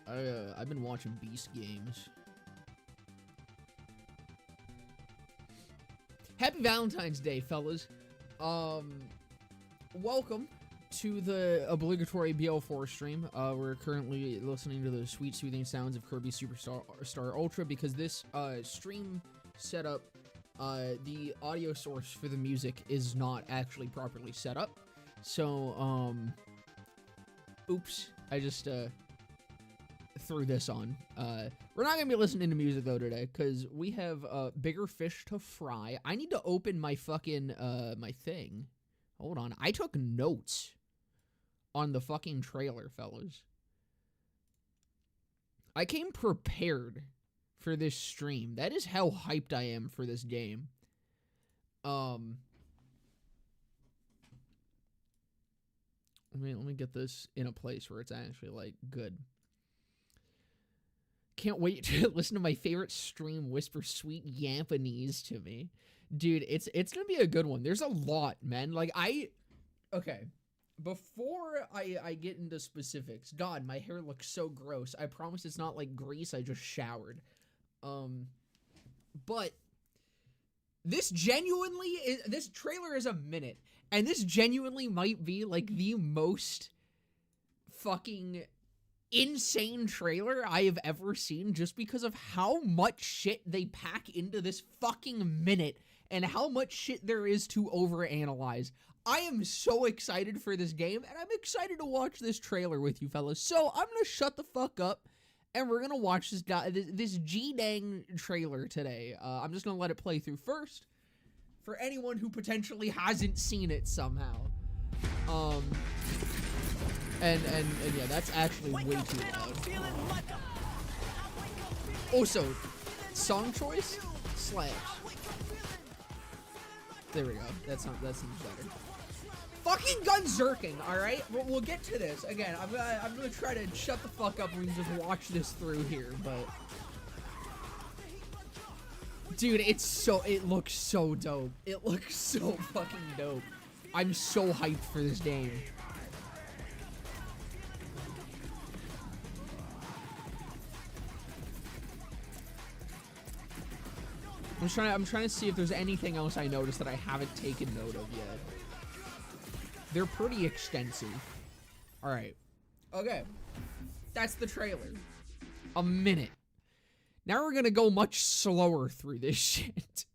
I've been watching Beast Games. Happy Valentine's Day, fellas. Welcome to the obligatory BL4 stream. We're currently listening to the sweet, soothing sounds of Kirby Superstar Ultra because this stream setup, the audio source for the music is not actually properly set up. So, oops, I just threw this on. We're not gonna be listening to music though today because we have bigger fish to fry. I need to open my fucking my thing. Hold on, I took notes on the fucking trailer, fellas. I came prepared for this stream. That is how hyped I am for this game. Let me get this in a place where it's actually like good. Can't wait to listen to my favorite stream whisper sweet Japanese to me. Dude, it's gonna be a good one. There's a lot, man. Like, okay. Before I get into specifics, God, my hair looks so gross. I promise it's not like grease, I just showered. But this trailer is a minute, and this genuinely might be like the most fucking insane trailer I have ever seen just because of how much shit they pack into this fucking minute and how much shit there is to overanalyze. I am so excited for this game, and I'm excited to watch this trailer with you fellas. So I'm gonna shut the fuck up, and we're gonna watch this G-dang trailer today. I'm just gonna let it play through first for anyone who potentially hasn't seen it somehow. And yeah, that's actually way too loud. Also, song choice, Slash. There we go. That seems better. Fucking Gunzerking, alright? We'll get to this. Again, I'm gonna try to shut the fuck up and we can just watch this through here, but dude, it looks so dope. It looks so fucking dope. I'm so hyped for this game. I'm trying to see if there's anything else I noticed that I haven't taken note of yet. They're pretty extensive. Alright. Okay. That's the trailer. A minute. Now we're gonna go much slower through this shit.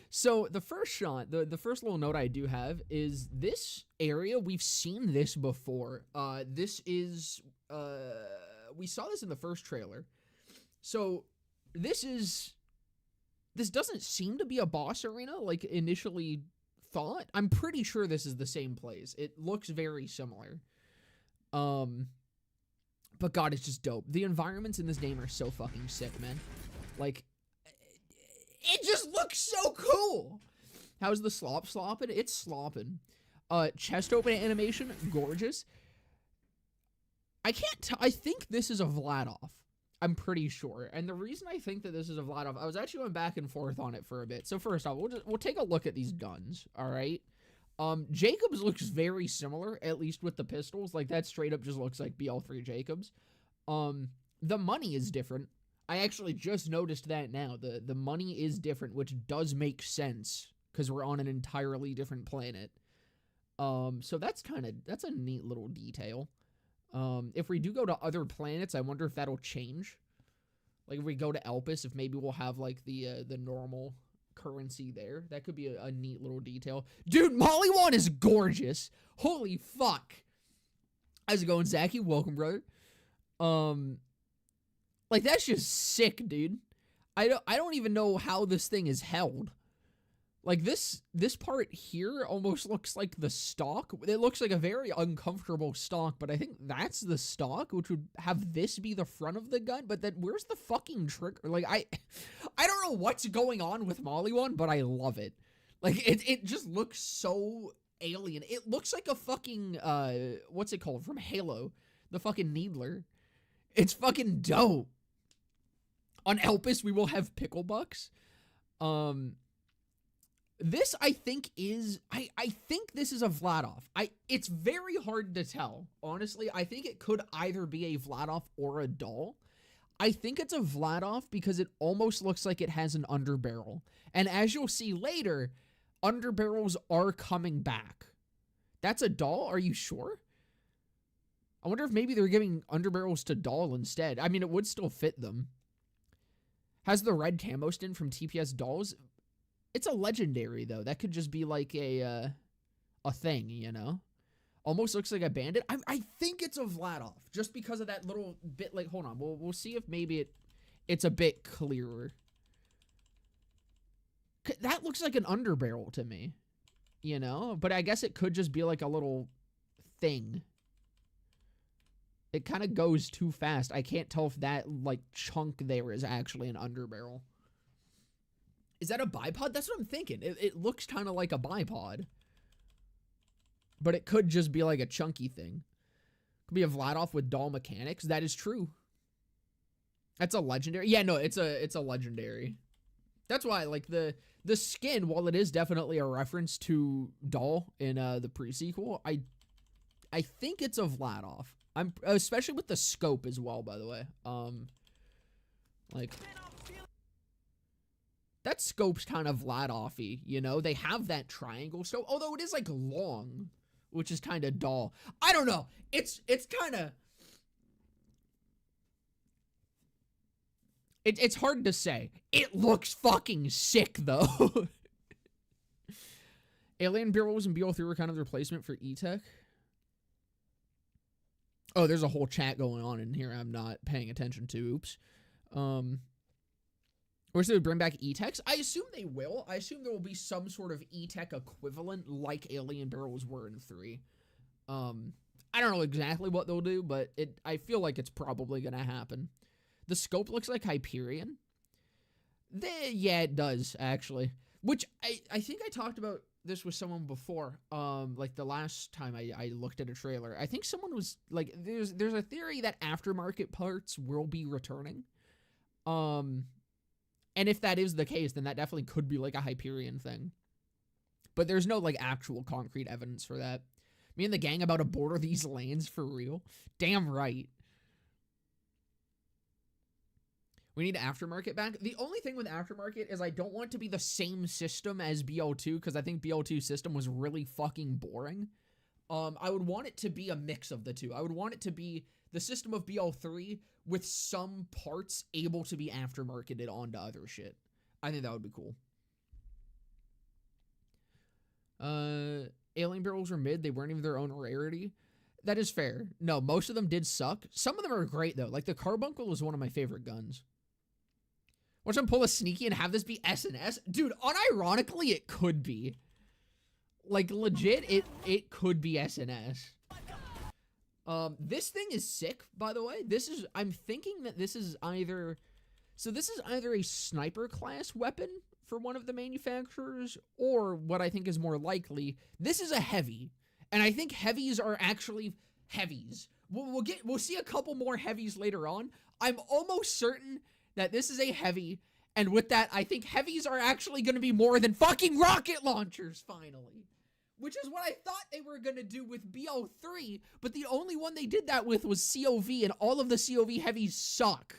So, the first shot, the first little note I do have is this area, we've seen this before. This is, we saw this in the first trailer. So, this doesn't seem to be a boss arena like initially thought. I'm pretty sure this is the same place. It looks very similar. But God, it's just dope. The environments in this game are so fucking sick, man. Like, it just looks so cool. How's the slop slopping? It's slopping. Chest opening animation, gorgeous. I can't tell. I think this is a Vladoff. I'm pretty sure. And the reason I think that this is a Vladoff, I was actually going back and forth on it for a bit. So first off, we'll take a look at these guns, all right? Jacobs looks very similar, at least with the pistols. Like, that straight up just looks like BL3 Jacobs. The money is different. I actually just noticed that now. The money is different, which does make sense because we're on an entirely different planet. So that's a neat little detail. If we do go to other planets, I wonder if that'll change. Like, if we go to Elpis, if maybe we'll have, like, the normal currency there. That could be a neat little detail. Dude, Mollywan is gorgeous. Holy fuck. How's it going, Zachy? Welcome, brother. Like, that's just sick, dude. I don't even know how this thing is held. Like, this part here almost looks like the stock. It looks like a very uncomfortable stock, but I think that's the stock, which would have this be the front of the gun. But then where's the fucking trigger? Like, I don't know what's going on with Mollywan, but I love it. Like, it just looks so alien. It looks like a fucking, what's it called? From Halo. The fucking Needler. It's fucking dope. On Elpis, we will have Picklebucks. This, I think, is... I think this is a Vladoff. It's very hard to tell, honestly. I think it could either be a Vladoff or a doll. I think it's a Vladoff because it almost looks like it has an underbarrel. And as you'll see later, underbarrels are coming back. That's a doll? Are you sure? I wonder if maybe they're giving underbarrels to doll instead. I mean, it would still fit them. Has the red camo skin from TPS dolls? It's a legendary, though. That could just be like a thing, you know? Almost looks like a bandit. I think it's a Vladoff, just because of that little bit. Like, hold on, we'll see if maybe it's a bit clearer. That looks like an underbarrel to me, you know. But I guess it could just be like a little thing. It kind of goes too fast. I can't tell if that like chunk there is actually an underbarrel. Is that a bipod? That's what I'm thinking. It looks kind of like a bipod. But it could just be like a chunky thing. Could be a Vladoff with doll mechanics. That is true. That's a legendary. Yeah, no, it's a legendary. That's why, like, the skin, while it is definitely a reference to doll in the pre-sequel, I think it's a Vladoff. Especially with the scope as well, by the way. Like, that scope's kind of Vladoff-y, you know? They have that triangle scope, although it is like long, which is kind of dull. I don't know. It's kind of... It's hard to say. It looks fucking sick, though. Alien barrels and BO3 were kind of the replacement for EPIC. Oh, there's a whole chat going on in here I'm not paying attention to. Oops. Or should they bring back E-Techs? I assume they will. I assume there will be some sort of E-Tech equivalent like Alien Barrels were in 3. I don't know exactly what they'll do, but I feel like it's probably going to happen. The scope looks like Hyperion. Yeah, it does, actually. Which, I think I talked about this with someone before. Like, the last time I looked at a trailer. I think someone was, like, there's a theory that aftermarket parts will be returning. And if that is the case, then that definitely could be like a Hyperion thing. But there's no like actual concrete evidence for that. Me and the gang about to border these lands for real? Damn right. We need aftermarket back. The only thing with aftermarket is I don't want it to be the same system as BL2 because I think BL2 system was really fucking boring. I would want it to be a mix of the two. I would want it to be the system of BL3 with some parts able to be aftermarketed onto other shit. I think that would be cool. Alien barrels are mid. They weren't even their own rarity. That is fair. No, most of them did suck. Some of them are great, though. Like, the Carbuncle was one of my favorite guns. Watch them pull a sneaky and have this be SNS? Dude, unironically, it could be. Like, legit, it could be SNS. This thing is sick, by the way. I'm thinking that this is either... So this is either a sniper class weapon for one of the manufacturers, or what I think is more likely, this is a heavy. And I think heavies are actually heavies. We'll see a couple more heavies later on. I'm almost certain that this is a heavy, and with that, I think heavies are actually going to be more than fucking rocket launchers, finally. Which is what I thought they were going to do with BO3, but the only one they did that with was COV, and all of the COV heavies suck.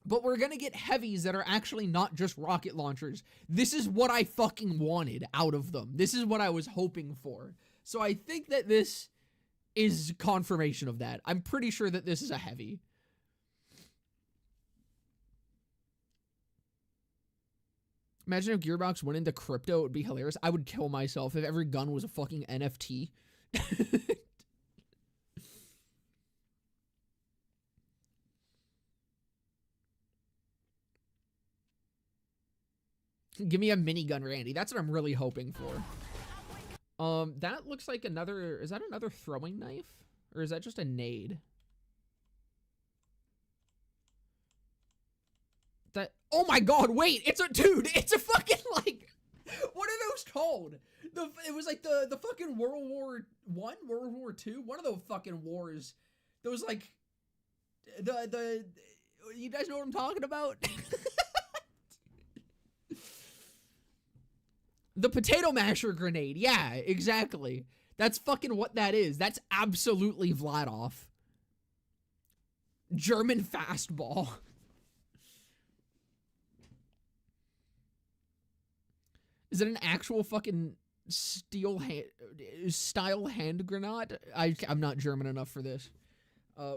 But we're going to get heavies that are actually not just rocket launchers. This is what I fucking wanted out of them. This is what I was hoping for. So I think that this is confirmation of that. I'm pretty sure that this is a heavy. Imagine if Gearbox went into crypto, it would be hilarious. I would kill myself if every gun was a fucking NFT. Give me a minigun, Randy. That's what I'm really hoping for. That looks like another... Is that another throwing knife? Or is that just a nade? That... Oh my god, wait! It's a... Dude, it's a fucking, like... What are those called? It was like the fucking World War I? World War II? One of the fucking wars. Those, like... You guys know what I'm talking about? The potato masher grenade. Yeah, exactly. That's fucking what that is. That's absolutely Vladov. German fastball. Is it an actual fucking style hand grenade? I'm not German enough for this.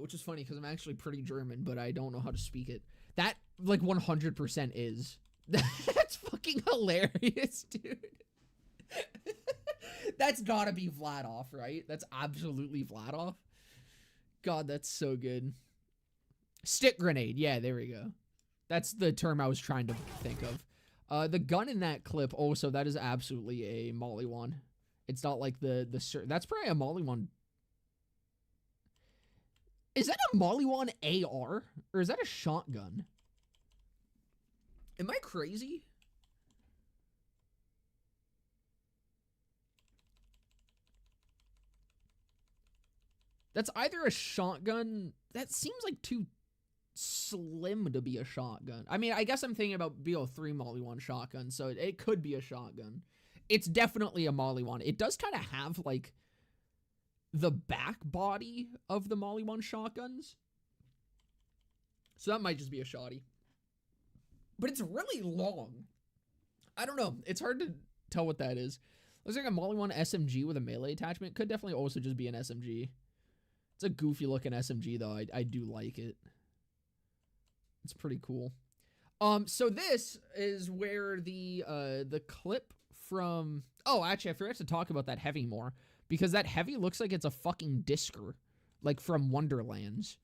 Which is funny because I'm actually pretty German, but I don't know how to speak it. That, like, 100% is. That's fucking hilarious, dude. That's gotta be Vladov, right? That's absolutely Vladov. God, that's so good. Stick grenade. Yeah, there we go. That's the term I was trying to think of. The gun in that clip, also, that is absolutely a Molly one. It's not like that's probably a Molly one. Is that a Molly one AR? Or is that a shotgun? Am I crazy? That's either a shotgun. That seems like too slim to be a shotgun. I mean, I guess I'm thinking about BO3 Molly 1 shotgun, so it could be a shotgun. It's definitely a Molly 1. It does kind of have, like, the back body of the Molly 1 shotguns. So that might just be a shotty. But it's really long. I don't know. It's hard to tell what that is. Looks like a Molly 1 SMG with a melee attachment. Could definitely also just be an SMG. It's a goofy looking SMG though. I do like it. It's pretty cool. So this is where the clip from... Oh, actually, I forgot to talk about that heavy more. Because that heavy looks like it's a fucking Disker. Like from Wonderlands.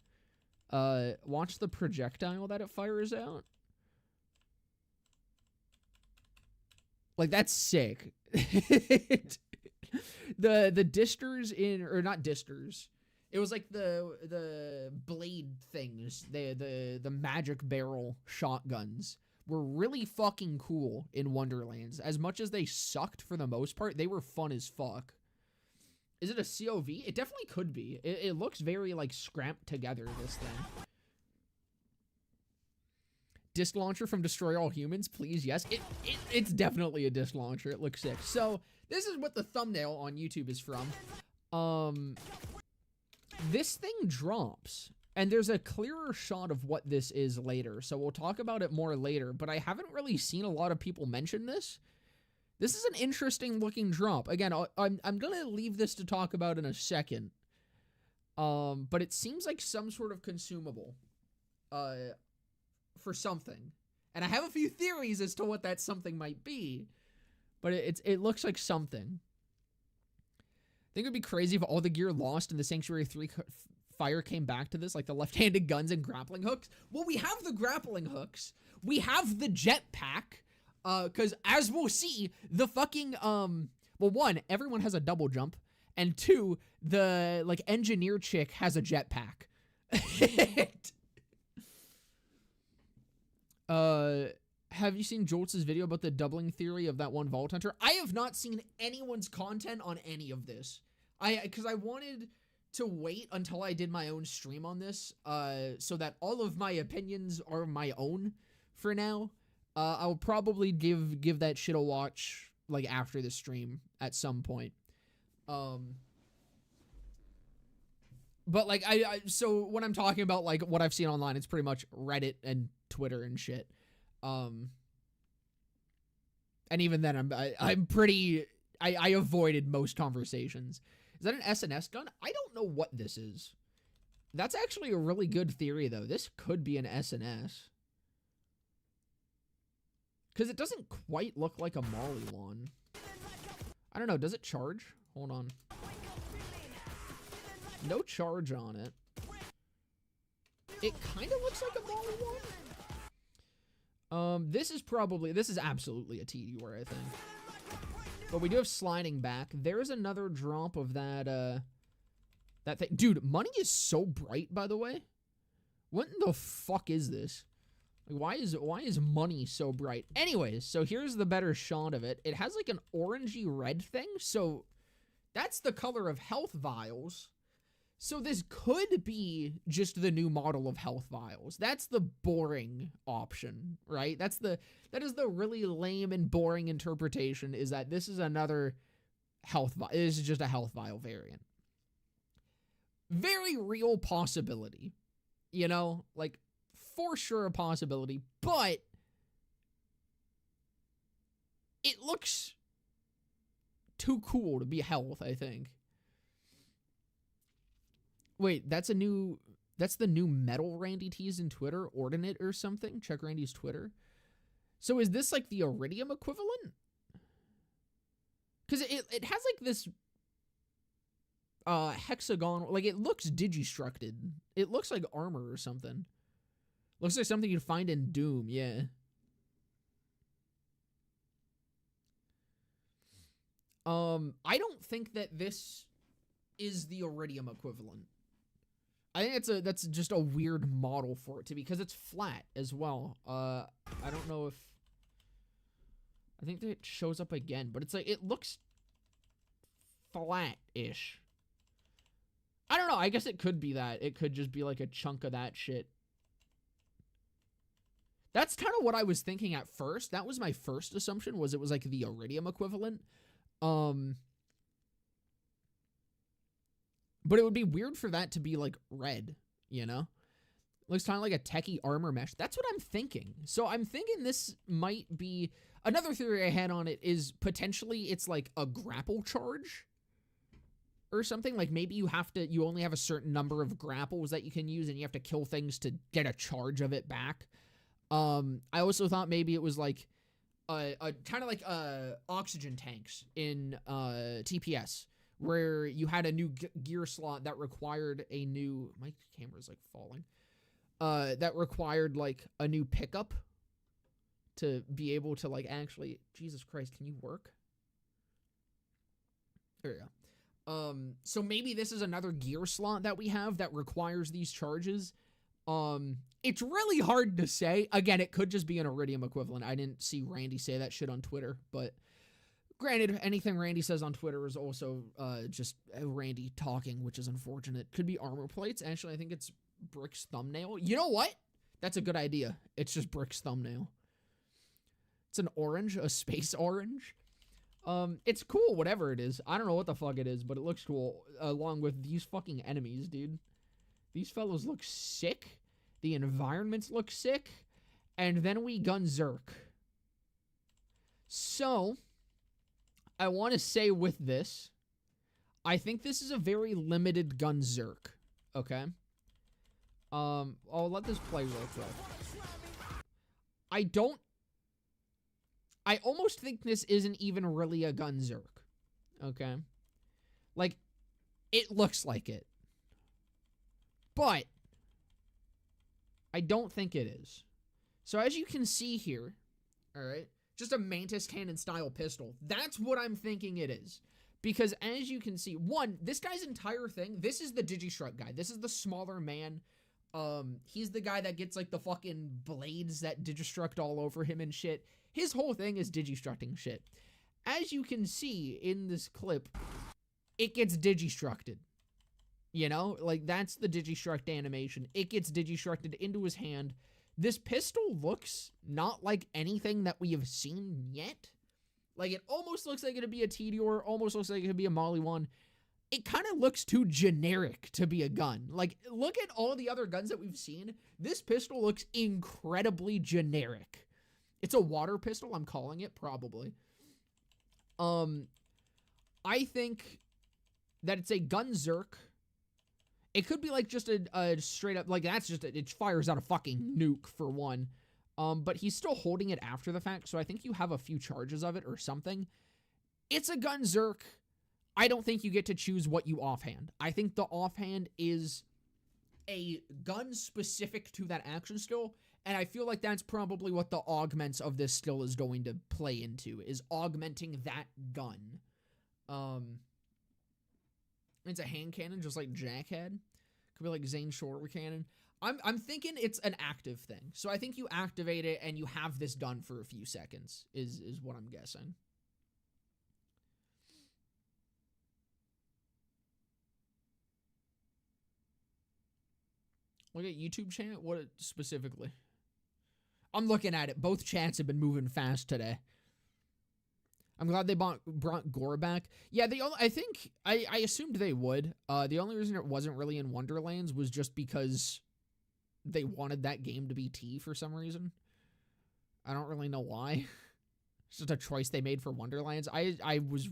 Watch the projectile that it fires out. Like, that's sick. The disters in... Or not disters. It was like the blade things, the magic barrel shotguns were really fucking cool in Wonderlands. As much as they sucked for the most part, they were fun as fuck. Is it a COV? It definitely could be. It looks very, like, scramped together, this thing. Disc launcher from Destroy All Humans, please, yes. It's definitely a disc launcher. It looks sick. So, this is what the thumbnail on YouTube is from. This thing drops, and there's a clearer shot of what this is later, so we'll talk about it more later, but I haven't really seen a lot of people mention this. This is an interesting looking drop. Again, I'm gonna leave this to talk about in a second, but it seems like some sort of consumable, for something, and I have a few theories as to what that something might be, but it looks like something. I think it would be crazy if all the gear lost in the Sanctuary 3 fire came back to this, like the left-handed guns and grappling hooks. Well, we have the grappling hooks. We have the jetpack, because as we'll see, the fucking, well, one, everyone has a double jump, and two, the, like, engineer chick has a jetpack. Have you seen Jolts' video about the doubling theory of that one Vault Hunter? I have not seen anyone's content on any of this. Because I wanted to wait until I did my own stream on this, so that all of my opinions are my own for now. I'll probably give that shit a watch, like, after the stream at some point. But, like, so when I'm talking about, like, what I've seen online, it's pretty much Reddit and Twitter and shit. And even then, I'm pretty... I avoided most conversations. Is that an SNS gun? I don't know what this is. That's actually a really good theory, though. This could be an SNS. Because it doesn't quite look like a Molly one. I don't know. Does it charge? Hold on. No charge on it. It kind of looks like a Molly one. This is absolutely a TD war, I think. But we do have sliding back. There's another drop of that, that thing. Dude, money is so bright, by the way. What in the fuck is this? Like, why is money so bright? Anyways, so here's the better shot of it. It has, like, an orangey red thing, so that's the color of health vials. So this could be just the new model of health vials. That's the boring option, right? That is the really lame and boring interpretation, is that this is another health vial. This is just a health vial variant. Very real possibility, you know, like for sure a possibility, but it looks too cool to be health, I think. Wait, that's the new metal Randy teased in Twitter, Ordinate or something? Check Randy's Twitter. So is this like the Iridium equivalent? Because it has like this hexagon, like it looks digistructed. It looks like armor or something. Looks like something you'd find in Doom, yeah. I don't think that this is the Iridium equivalent. I think that's just a weird model for it to be, because it's flat as well. I don't know if, I think that it shows up again, but it's like, it looks flat-ish. I don't know, I guess it could be that. It could just be like a chunk of that shit. That's kind of what I was thinking at first. That was my first assumption, was it was like the Iridium equivalent. But it would be weird for that to be like red, you know? Looks kind of like a techie armor mesh. That's what I'm thinking. So I'm thinking this might be, another theory I had on it is potentially it's like a grapple charge or something. Like maybe you only have a certain number of grapples that you can use, and you have to kill things to get a charge of it back. I also thought maybe it was like a kind of like oxygen tanks in TPS, where you had a new gear slot that required a new, my camera's like falling, that required like a new pickup to be able to like actually, Jesus Christ, can you work? There you go. So maybe this is another gear slot that we have that requires these charges. It's really hard to say. Again, it could just be an Iridium equivalent. I didn't see Randy say that shit on Twitter, but granted, anything Randy says on Twitter is also just Randy talking, which is unfortunate. Could be armor plates. Actually, I think it's Brick's thumbnail. You know what? That's a good idea. It's just Brick's thumbnail. It's an orange, a space orange. It's cool, whatever it is. I don't know what the fuck it is, but it looks cool, along with these fucking enemies, dude. These fellows look sick. The environments look sick. And then we gun Zerk. So, I want to say with this, I think this is a very limited gun Zerk. Okay? I'll let this play real quick. I almost think this isn't even really a gun Zerk. Okay? Like, it looks like it. But I don't think it is. So as you can see here, all right, just a Mantis Cannon style pistol. That's what I'm thinking it is. Because as you can see, one, this guy's entire thing, this is the Digistruct guy. This is the smaller man. He's the guy that gets like the fucking blades that Digistruct all over him and shit. His whole thing is Digistructing shit. As you can see in this clip, it gets Digistructed. You know, like that's the Digistruct animation. It gets Digistructed into his hand. This pistol looks not like anything that we have seen yet. Like it almost looks like it'd be a Tedior, almost looks like it could be a Molly 1. It kind of looks too generic to be a gun. Like look at all the other guns that we've seen. This pistol looks incredibly generic. It's a water pistol, I'm calling it, probably. I think that it's a gun Zerk. It could be like just a straight up, like that's just, it fires out a fucking nuke for one. But he's still holding it after the fact, so I think you have a few charges of it or something. It's a gun Zerk. I don't think you get to choose what you offhand. I think the offhand is a gun specific to that action skill, and I feel like that's probably what the augments of this skill is going to play into, is augmenting that gun. It's a hand cannon, just like Jack had. Could be like Zane shoulder cannon. I'm thinking it's an active thing. So I think you activate it and you have this done for a few seconds, is what I'm guessing. Look at YouTube chat. What specifically? I'm looking at it. Both chats have been moving fast today. I'm glad they brought Gore back. Yeah, I assumed they would. The only reason it wasn't really in Wonderlands was just because they wanted that game to be T for some reason. I don't really know why. It's just a choice they made for Wonderlands. I was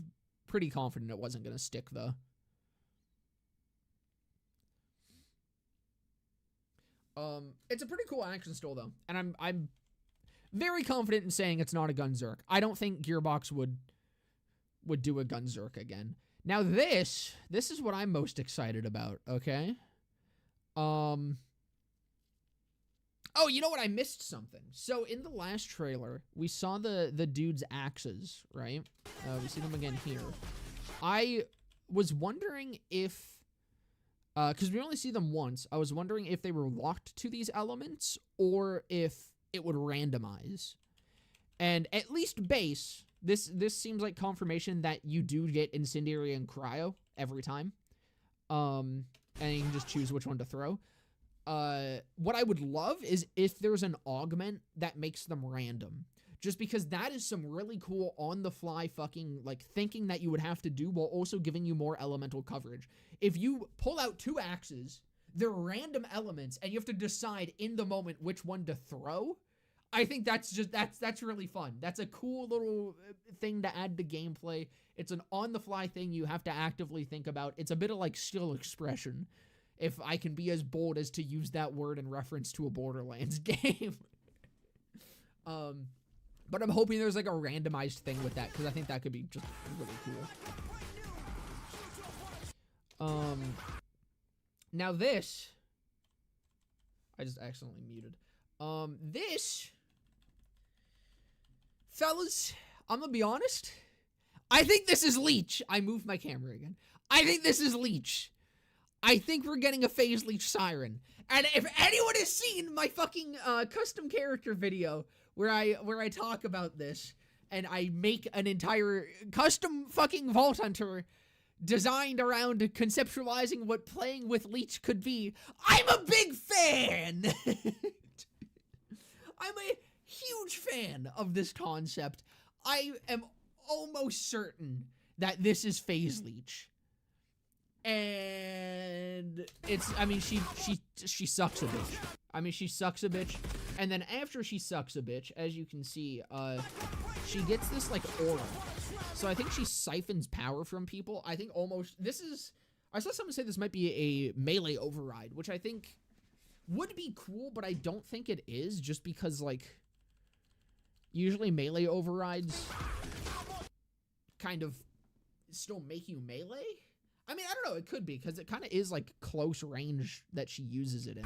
pretty confident it wasn't going to stick, though. It's a pretty cool action still, though. And I'm very confident in saying it's not a Gunzerk. I don't think Gearbox would do a Gunzerk again. Now this is what I'm most excited about, okay? Oh, you know what? I missed something. So in the last trailer, we saw the dude's axes, right? We see them again here. I was wondering if, because we only see them once, I was wondering if they were locked to these elements or if it would randomize. And at least base, this seems like confirmation that you do get Incendiary and Cryo every time. And you can just choose which one to throw. What I would love is if there's an augment that makes them random. Just because that is some really cool on-the-fly fucking, like, thinking that you would have to do while also giving you more elemental coverage. If you pull out 2 axes, they're random elements, and you have to decide in the moment which one to throw, I think that's really fun. That's a cool little thing to add to gameplay. It's an on-the-fly thing you have to actively think about. It's a bit of, like, still expression, if I can be as bold as to use that word in reference to a Borderlands game. But I'm hoping there's like a randomized thing with that, because I think that could be just really cool. Now this, I just accidentally muted. This, fellas, I'm gonna be honest, I think this is Leech. I moved my camera again. I think this is Leech. I think we're getting a phase Leech Siren. And if anyone has seen my fucking custom character video where I talk about this and I make an entire custom fucking Vault Hunter designed around conceptualizing what playing with Leech could be, I'm a big fan. I'm a huge fan of this concept. I am almost certain that this is phase Leech. And it's, I mean, she sucks a bitch. I mean, she sucks a bitch. And then after she sucks a bitch, as you can see, she gets this, like, aura. So I think she siphons power from people. I think almost, I saw someone say this might be a melee override, which I think would be cool, but I don't think it is, just because, like, usually melee overrides kind of still make you melee. I mean, I don't know, it could be, because it kind of is, like, close range that she uses it in.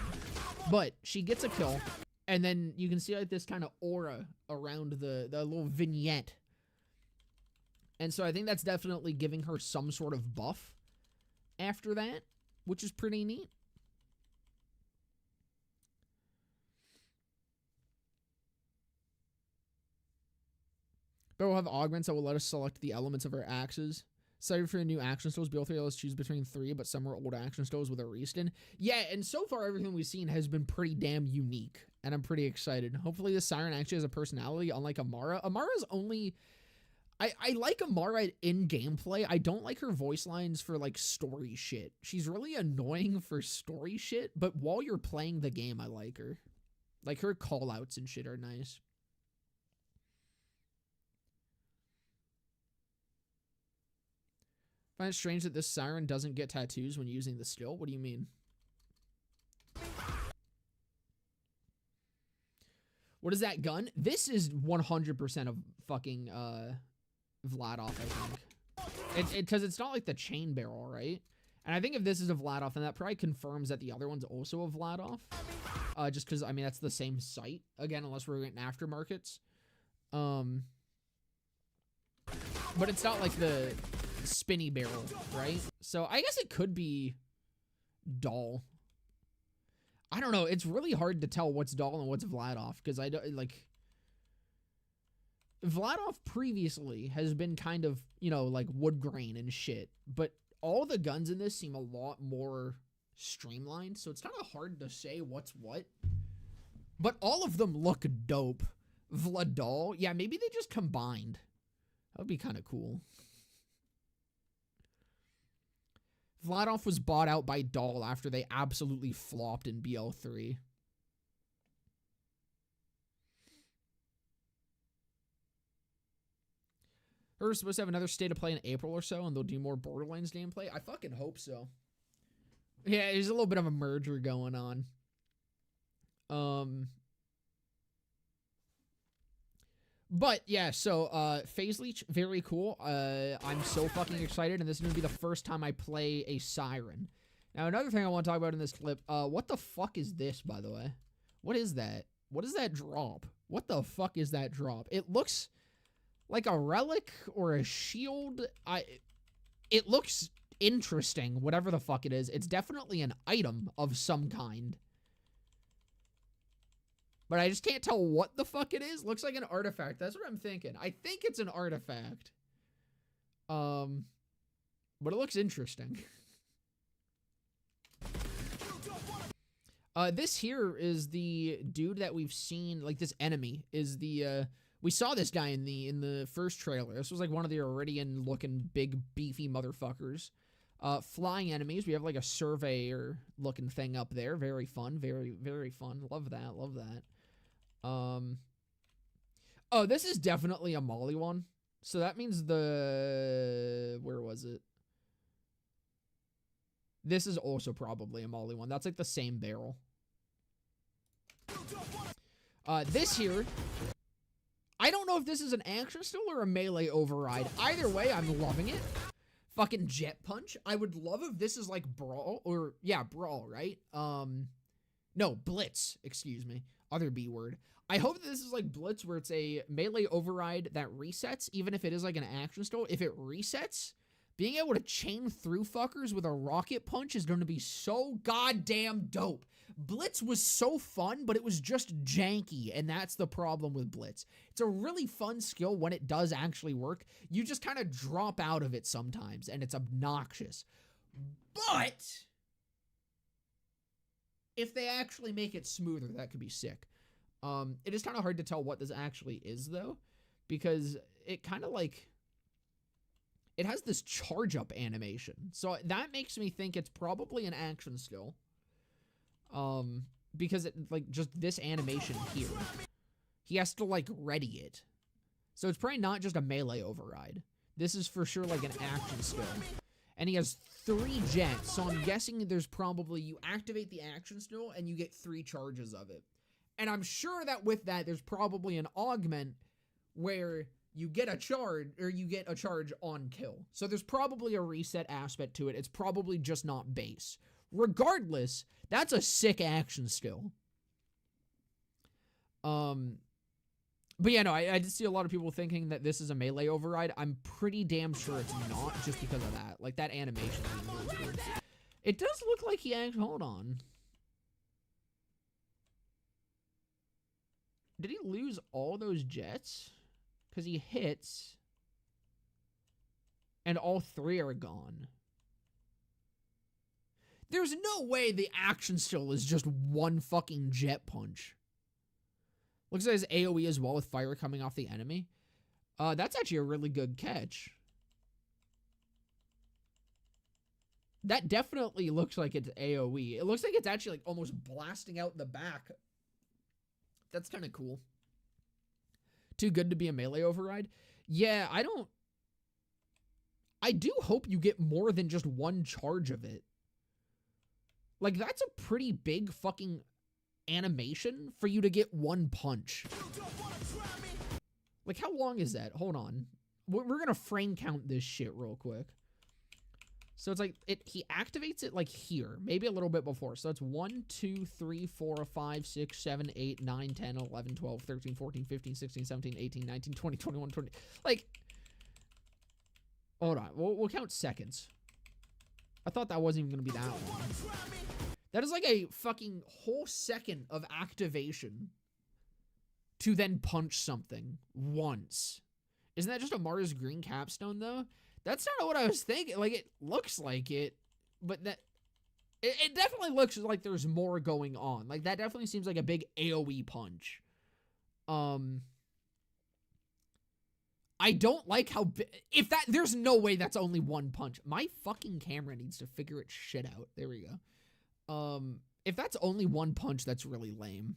But she gets a kill, and then you can see, like, this kind of aura around the little vignette. And so I think that's definitely giving her some sort of buff after that, which is pretty neat. But we'll have augments that will let us select the elements of our axes. Excited for the new action stoves. Be able to let us choose between 3, but some are old action stoves with a reskin. Yeah, and so far everything we've seen has been pretty damn unique, and I'm pretty excited. Hopefully the Siren actually has a personality, unlike Amara. Amara's only... I like Amara in gameplay. I don't like her voice lines for, like, story shit. She's really annoying for story shit, but while you're playing the game, I like her. Like, her call-outs and shit are nice. I find it strange that this Siren doesn't get tattoos when using the skill. What do you mean? What is that gun? This is 100% of fucking Vladoff, I think. Because it's not like the chain barrel, right? And I think if this is a Vladoff, then that probably confirms that the other one's also a Vladoff. Just because, I mean, that's the same site. Again, unless we're getting aftermarkets. But it's not like the spinny barrel, right? So I guess it could be Doll. I don't know. It's really hard to tell what's Doll and what's Vladoff, because I don't, like, Vladoff previously has been kind of, you know, like wood grain and shit, but all the guns in this seem a lot more streamlined, so it's kind of hard to say what's what. But all of them look dope. Vladal, yeah, maybe they just combined. That would be kind of cool. Vladolf was bought out by Dahl after they absolutely flopped in BL3. We're supposed to have another State of Play in April or so, and they'll do more Borderlands gameplay. I fucking hope so. Yeah, there's a little bit of a merger going on. But yeah, so Phase Leech, very cool. I'm so fucking excited, and this is gonna be the first time I play a Siren. Now, another thing I want to talk about in this clip, what the fuck is this, by the way? What is that? What is that drop? What the fuck is that drop? It looks like a relic or a shield. It looks interesting, whatever the fuck it is. It's definitely an item of some kind. But I just can't tell what the fuck it is. Looks like an artifact. That's what I'm thinking. I think it's an artifact. But it looks interesting. This here is the dude that we've seen, like this enemy is the, we saw this guy in the first trailer. This was like one of the Iridian looking big beefy motherfuckers. Flying enemies. We have like a surveyor looking thing up there. Very fun. Very, very fun. Love that. Love that. Oh, this is definitely a Molly one. So that means where was it? This is also probably a Molly one. That's like the same barrel. This here, I don't know if this is an action still or a melee override. Either way, I'm loving it. Fucking jet punch. I would love if this is like brawl or yeah, brawl, right? No, blitz, excuse me. Other B word. I hope that this is like blitz where it's a melee override that resets, even if it is like an action still. If it resets, being able to chain through fuckers with a rocket punch is going to be so goddamn dope. Blitz was so fun, but it was just janky, and that's the problem with Blitz. It's a really fun skill when it does actually work. You just kind of drop out of it sometimes, and it's obnoxious. But if they actually make it smoother, that could be sick. It is kind of hard to tell what this actually is, though, because it kind of like... it has this charge up animation. So that makes me think it's probably an action skill. Because it like just this animation here. He has to like ready it. So it's probably not just a melee override. This is for sure like an action skill. And he has 3 jets. So I'm guessing there's probably, you activate the action skill and you get 3 charges of it. And I'm sure that with that, there's probably an augment where you get a charge, or you get a charge on kill. So there's probably a reset aspect to it. It's probably just not base. Regardless, that's a sick action skill. But yeah, no, I did see a lot of people thinking that this is a melee override. I'm pretty damn sure it's not, just because of that. Like, that animation. It does look like he actually, hold on. Did he lose all those jets? Because he hits, and all 3 are gone. There's no way the action still is just 1 fucking jet punch. Looks like his AoE as well with fire coming off the enemy. That's actually a really good catch. That definitely looks like it's AoE. It looks like it's actually like almost blasting out the back. That's kind of cool. Too good to be a melee override? Yeah, I do hope you get more than just 1 charge of it. Like, that's a pretty big fucking animation for you to get 1 punch. Like, how long is that? Hold on. We're gonna frame count this shit real quick. So it's like, he activates it like here, maybe a little bit before. So it's 1, 2, 3, 4, 5, 6, 7, 8, 9, 10, 11, 12, 13, 14, 15, 16, 17, 18, 19, 20, 21, 20. Like, hold on. We'll count seconds. I thought that wasn't even going to be that long. That is like a fucking whole second of activation to then punch something once. Isn't that just a Mars green capstone, though? That's not what I was thinking. Like, it looks like it, but that... It definitely looks like there's more going on. Like, that definitely seems like a big AoE punch. I don't like how there's no way that's only one punch. My fucking camera needs to figure its shit out. There we go. If that's only one punch, that's really lame.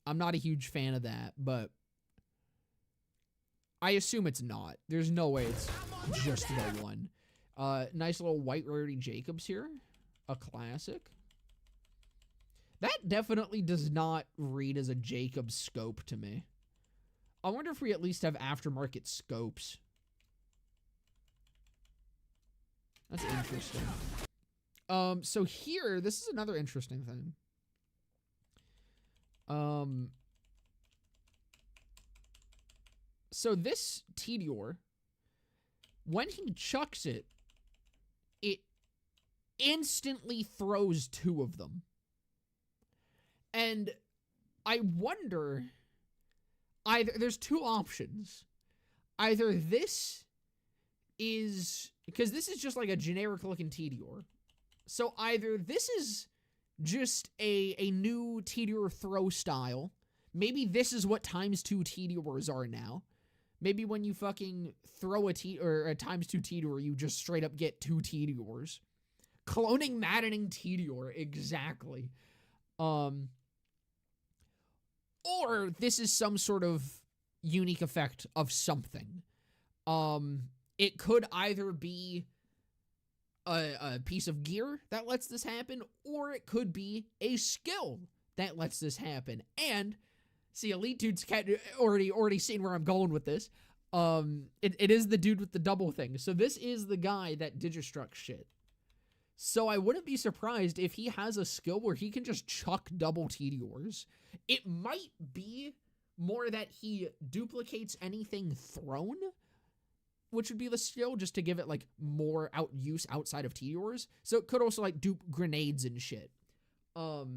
I'm not a huge fan of that, but I assume it's not. There's no way it's just the one. Nice little white rarity Jacobs here. A classic. That definitely does not read as a Jacobs scope to me. I wonder if we at least have aftermarket scopes. That's interesting. So here, this is another interesting thing. So this Tediore, when he chucks it, it instantly throws two of them. And I wonder, there's two options. Either this is, because this is just like a generic looking Tediore. So either this is just a new Tediore throw style. Maybe this is what ×2 Tediores are now. Maybe when you fucking throw a ×2 Tediore, you just straight up get 2 Tediores. Cloning maddening Tediore, exactly. Or this is some sort of unique effect of something. It could either be a piece of gear that lets this happen, or it could be a skill that lets this happen. And see, Elite Dude's already seen where I'm going with this. It is the dude with the double thing. So this is the guy that Digistruct shit. So I wouldn't be surprised if he has a skill where he can just chuck double Tediores. It might be more that he duplicates anything thrown, which would be the skill, just to give it like more use outside of Tediores. So it could also like dupe grenades and shit. But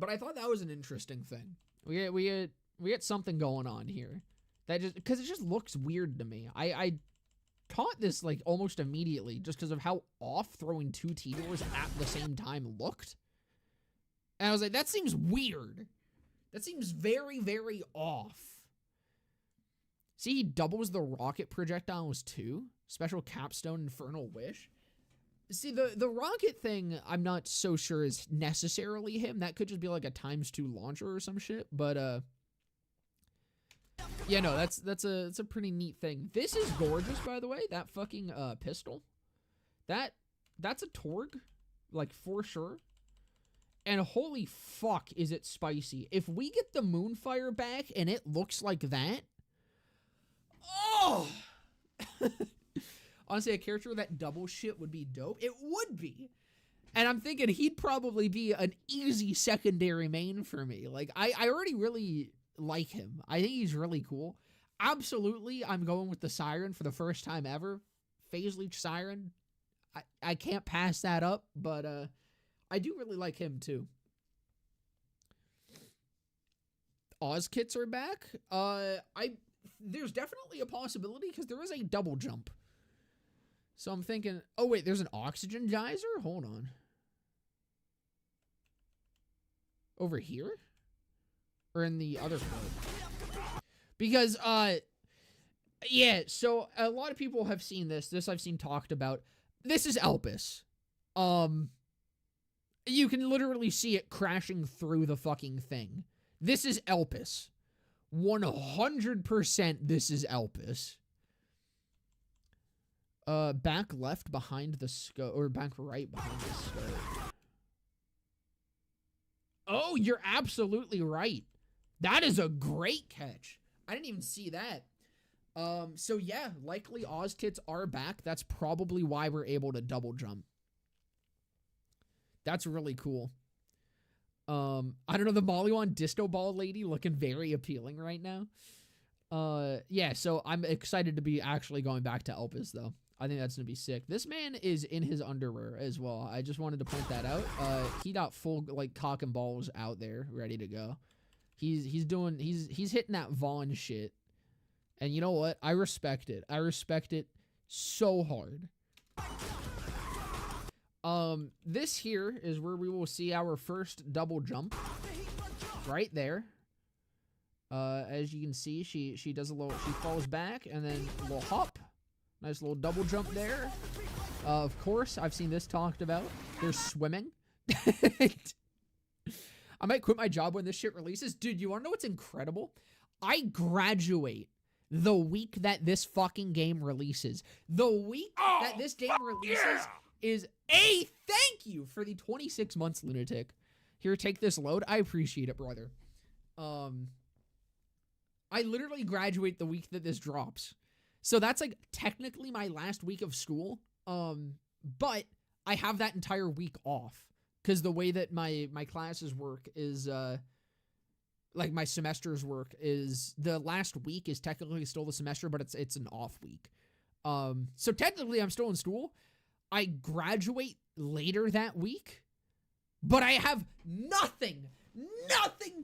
I thought that was an interesting thing. We get something going on here. That just, because it just looks weird to me. I caught this like almost immediately just because of how off throwing 2 Tediores at the same time looked. And I was like, that seems weird. That seems very, very off. See, he doubles the rocket projectiles too. Special capstone, infernal wish. See, the rocket thing, I'm not so sure is necessarily him. That could just be like a ×2 launcher or some shit. But yeah, no, that's a pretty neat thing. This is gorgeous, by the way. That fucking pistol. That's a Torg, like for sure. And holy fuck, is it spicy. If we get the Moonfire back and it looks like that, oh! Honestly, a character with that double shit would be dope. It would be. And I'm thinking he'd probably be an easy secondary main for me. Like, I already really like him. I think he's really cool. Absolutely, I'm going with the Siren for the first time ever. Phase Leech Siren. I can't pass that up, but I do really like him too. Oz kits are back. There's definitely a possibility because there is a double jump. So I'm thinking, oh wait, there's an oxygen geyser? Hold on. Over here? Or in the other part? Because, yeah, so a lot of people have seen this. This I've seen talked about. This is Elpis. You can literally see it crashing through the fucking thing. This is Elpis. 100% this is Elpis. Back left behind the scope, or back right behind the scope. Oh, you're absolutely right. That is a great catch. I didn't even see that. So yeah, likely Oz kits are back. That's probably why we're able to double jump. That's really cool. I don't know, the Mollywan Disto Ball lady looking very appealing right now. Yeah, so I'm excited to be actually going back to Elpis, though. I think that's gonna be sick. This man is in his underwear as well. I just wanted to point that out. He got full like cock and balls out there, ready to go. He's hitting that Vaughn shit. And you know what? I respect it. I respect it so hard. This here is where we will see our first double jump. Right there. As you can see, she does a little, she falls back and then a little hop. Nice little double jump there. Of course, I've seen this talked about. There's swimming. I might quit my job when this shit releases. Dude, you wanna know what's incredible? I graduate the week that this fucking game releases. The week that this game releases is a thank you for the 26 months, lunatic. Here, take this load. I appreciate it, brother. I literally graduate the week that this drops. So that's like technically my last week of school. But I have that entire week off because the way that my classes work is, like my semesters work is the last week is technically still the semester, but it's an off week. So technically I'm still in school. I graduate later that week, but I have nothing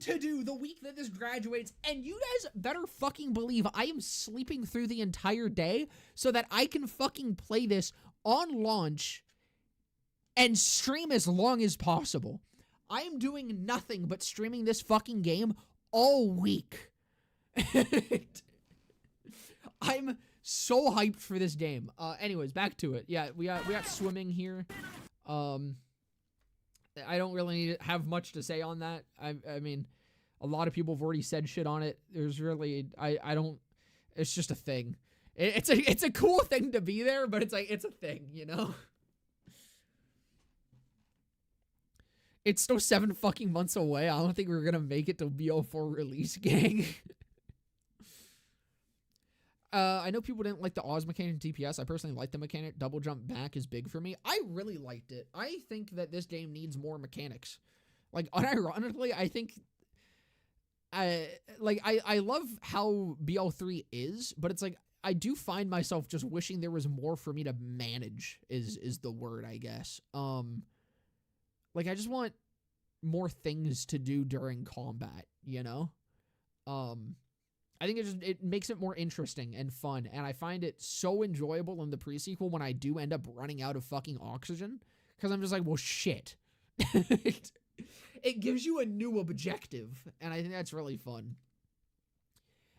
to do the week that this graduates, and you guys better fucking believe I am sleeping through the entire day so that I can fucking play this on launch and stream as long as possible. I am doing nothing but streaming this fucking game all week. I'm so hyped for this game. Anyways, back to it. Yeah, we got swimming here. I don't really have much to say on that. I mean, a lot of people have already said shit on it. There's really, I don't, it's just a thing. It's a cool thing to be there, but it's like, it's a thing, you know? It's still 7 fucking months away. I don't think we're gonna make it to BO4 release, gang. I know people didn't like the Oz mechanic in DPS. I personally like the mechanic. Double jump back is big for me. I really liked it. I think that this game needs more mechanics. Like, unironically, I think I love how BL3 is, but it's like I do find myself just wishing there was more for me to manage is the word, I guess. Like I just want more things to do during combat, you know? I think it makes it more interesting and fun, and I find it so enjoyable in the pre-sequel when I do end up running out of fucking oxygen, because I'm just like, well, shit. It gives you a new objective, and I think that's really fun.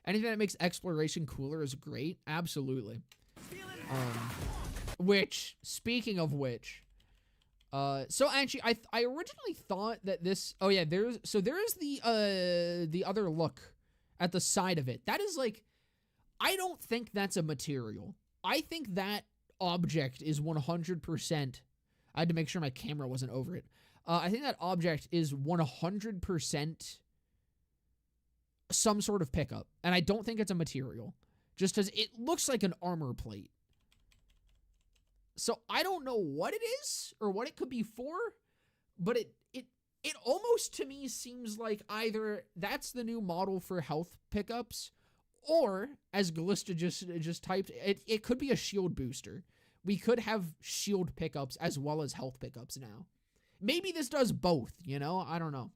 Anything that makes exploration cooler is great, absolutely. Which, speaking of which, so actually, I originally thought that this, oh yeah, there is the other look at the side of it. That is like, I don't think that's a material. I think that object is 100%. I had to make sure my camera wasn't over it. I think that object is 100% some sort of pickup. And I don't think it's a material. Just as it looks like an armor plate. So I don't know what it is or what it could be for, but it almost to me seems like either that's the new model for health pickups, or as Glista just typed, it could be a shield booster. We could have shield pickups as well as health pickups now. Maybe this does both, you know? I don't know.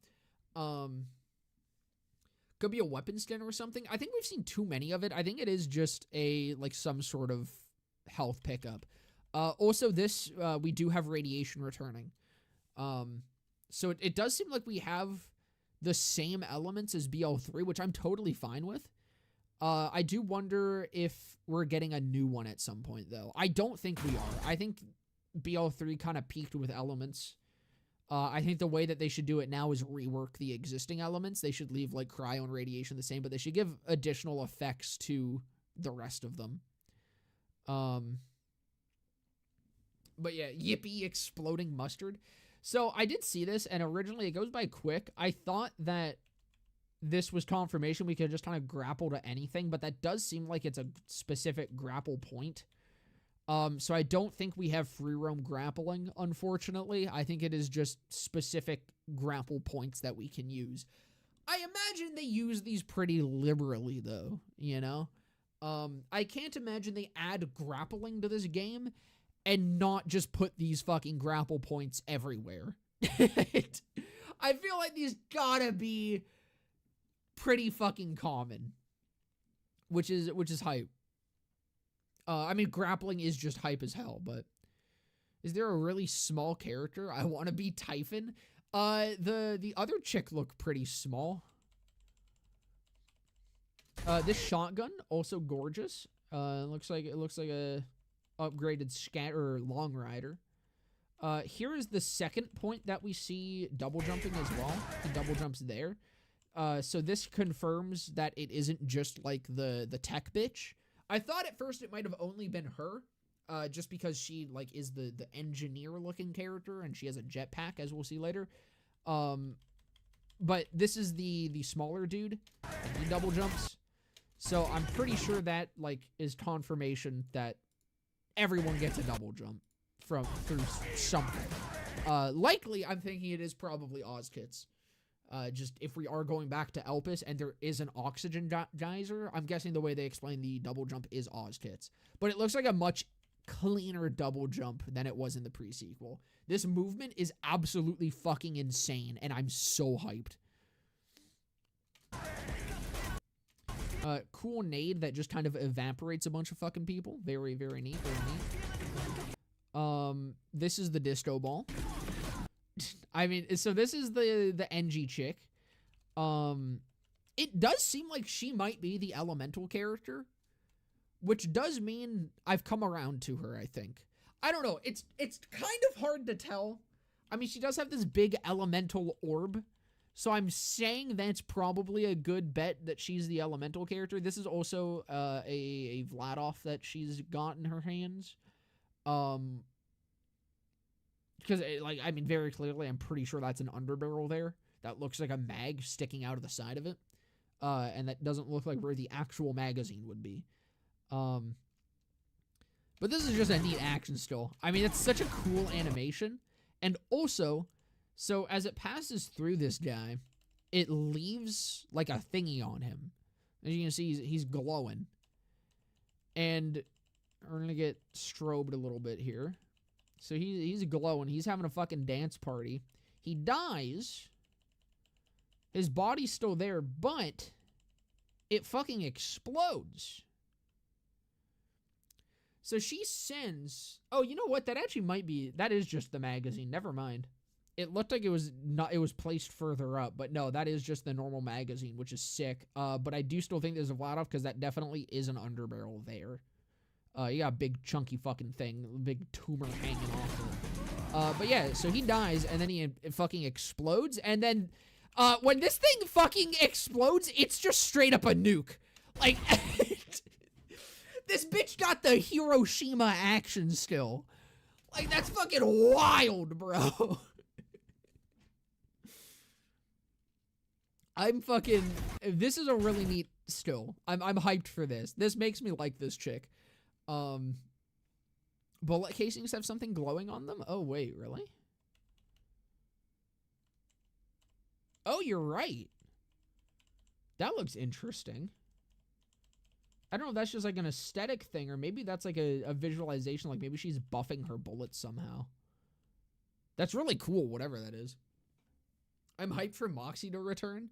Could be a weapon skin or something. I think we've seen too many of it. I think it is just like some sort of health pickup. Also this, we do have radiation returning. So it does seem like we have the same elements as BL3, which I'm totally fine with. I do wonder if we're getting a new one at some point, though. I don't think we are. I think BL3 kind of peaked with elements. I think the way that they should do it now is rework the existing elements. They should leave, like, cryo and radiation the same, but they should give additional effects to the rest of them. But yeah, yippee exploding mustard. So I did see this, and originally it goes by quick. I thought that this was confirmation we could just kind of grapple to anything, but that does seem like it's a specific grapple point. So I don't think we have free roam grappling, unfortunately. I think it is just specific grapple points that we can use. I imagine they use these pretty liberally, though, you know? I can't imagine they add grappling to this game and not just put these fucking grapple points everywhere. I feel like these gotta be pretty fucking common, which is hype. I mean, grappling is just hype as hell, but Is there a really small character? I want to be Typhon. The other chick looked pretty small. This shotgun also gorgeous. It looks like a upgraded scatter long rider. Here is the second point that we see double jumping as well. The double jumps there. So this confirms that it isn't just like the tech bitch. I thought at first it might have only been her, just because she like is the engineer looking character and she has a jetpack, as we'll see later. But this is the smaller dude. He double jumps. So I'm pretty sure that like is confirmation that everyone gets a double jump through something. Likely, I'm thinking it is probably Ozkits. Just if we are going back to Elpis and there is an oxygen geyser, I'm guessing the way they explain the double jump is Ozkits. But it looks like a much cleaner double jump than it was in the pre-sequel. This movement is absolutely fucking insane, and I'm so hyped. Cool nade that just kind of evaporates a bunch of fucking people. Very, very neat, very neat. This is the disco ball. I mean, so this is the NG chick. It does seem like she might be the elemental character, which does mean I've come around to her, I think. I don't know. It's kind of hard to tell. I mean, she does have this big elemental orb, so I'm saying that's probably a good bet that she's the elemental character. This is also a Vladoff that she's got in her hands. Because, like, I mean, very clearly, I'm pretty sure that's an underbarrel there. That looks like a mag sticking out of the side of it. And that doesn't look like where the actual magazine would be. But this is just a neat action still. I mean, it's such a cool animation. And also, so as it passes through this guy, it leaves, like, a thingy on him. As you can see, he's glowing. And we're going to get strobed a little bit here. So he's glowing. He's having a fucking dance party. He dies. His body's still there, but it fucking explodes. So she sends... Oh, you know what? That actually might be... That is just the magazine. Never mind. It looked like it was not. It was placed further up, but no, that is just the normal magazine, which is sick. But I do still think there's a Vladoff because that definitely is an underbarrel there. You got a big chunky fucking thing, big tumor hanging off of it. But yeah, so he dies, and then it fucking explodes, and then, when this thing fucking explodes, it's just straight up a nuke. Like, this bitch got the Hiroshima action still. Like, that's fucking wild, bro. This is a really neat still. I'm hyped for this. This makes me like this chick. Bullet casings have something glowing on them? Oh, wait, really? Oh, you're right. That looks interesting. I don't know if that's just like an aesthetic thing, or maybe that's like a visualization, like maybe she's buffing her bullets somehow. That's really cool, whatever that is. I'm hyped for Moxie to return.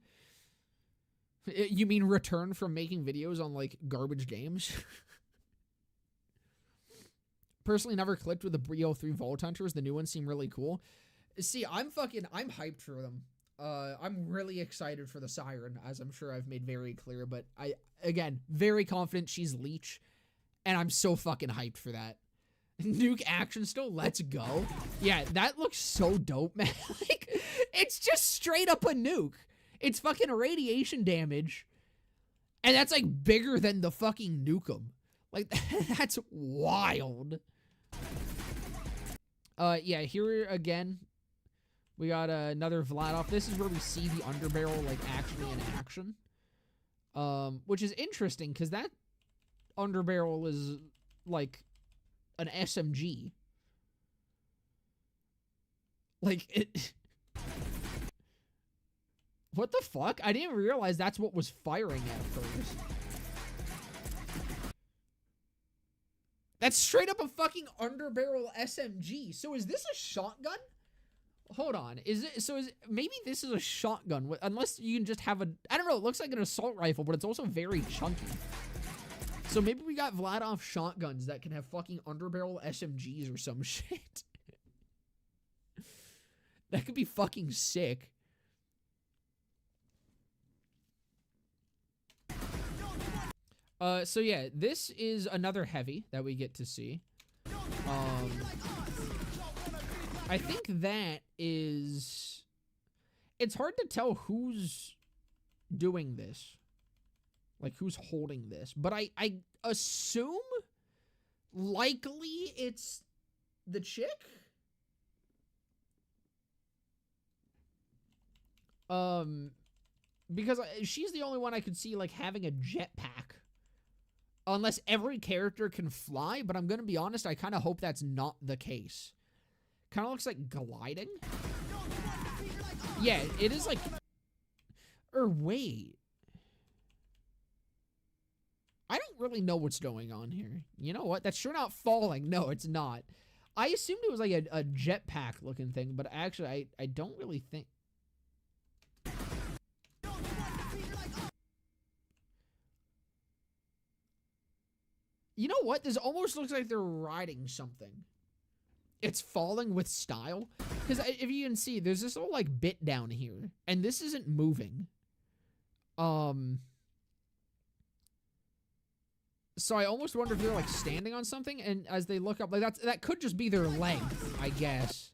You mean return from making videos on, like, garbage games? Personally never clicked with the Brio 3 Vault Hunters. The new ones seem really cool. See, I'm hyped for them. I'm really excited for the Siren, as I'm sure I've made very clear, but again, very confident she's Leech, and I'm so fucking hyped for that. Nuke action still, let's go. Yeah, that looks so dope, man. Like, it's just straight up a nuke. It's fucking radiation damage, and that's like bigger than the fucking Nukem. Like, that's wild. Yeah, here again, we got another Vladoff. This is where we see the underbarrel, like, actually in action. Which is interesting, because that underbarrel is, like, an SMG. Like, it... What the fuck? I didn't realize that's what was firing at first. That's straight up a fucking underbarrel SMG. So is this a shotgun? Hold on. Maybe this is a shotgun, unless you can just have I don't know, it looks like an assault rifle, but it's also very chunky. So maybe we got Vladoff shotguns that can have fucking underbarrel SMGs or some shit. That could be fucking sick. So yeah, this is another heavy that we get to see. I think that is... It's hard to tell who's doing this. Like, who's holding this. But I assume likely it's the chick? Because she's the only one I could see, like, having a jetpack. Unless every character can fly, but I'm gonna be honest, I kind of hope that's not the case. Kind of looks like gliding. Yeah, it is like... Or wait. I don't really know what's going on here. You know what? That's sure not falling. No, it's not. I assumed it was like a jetpack looking thing, but actually I don't really think... You know what? This almost looks like they're riding something. It's falling with style. Because if you can see, there's this little, like, bit down here. And this isn't moving. So I almost wonder if they're, like, standing on something. And as they look up, like, that could just be their leg, I guess.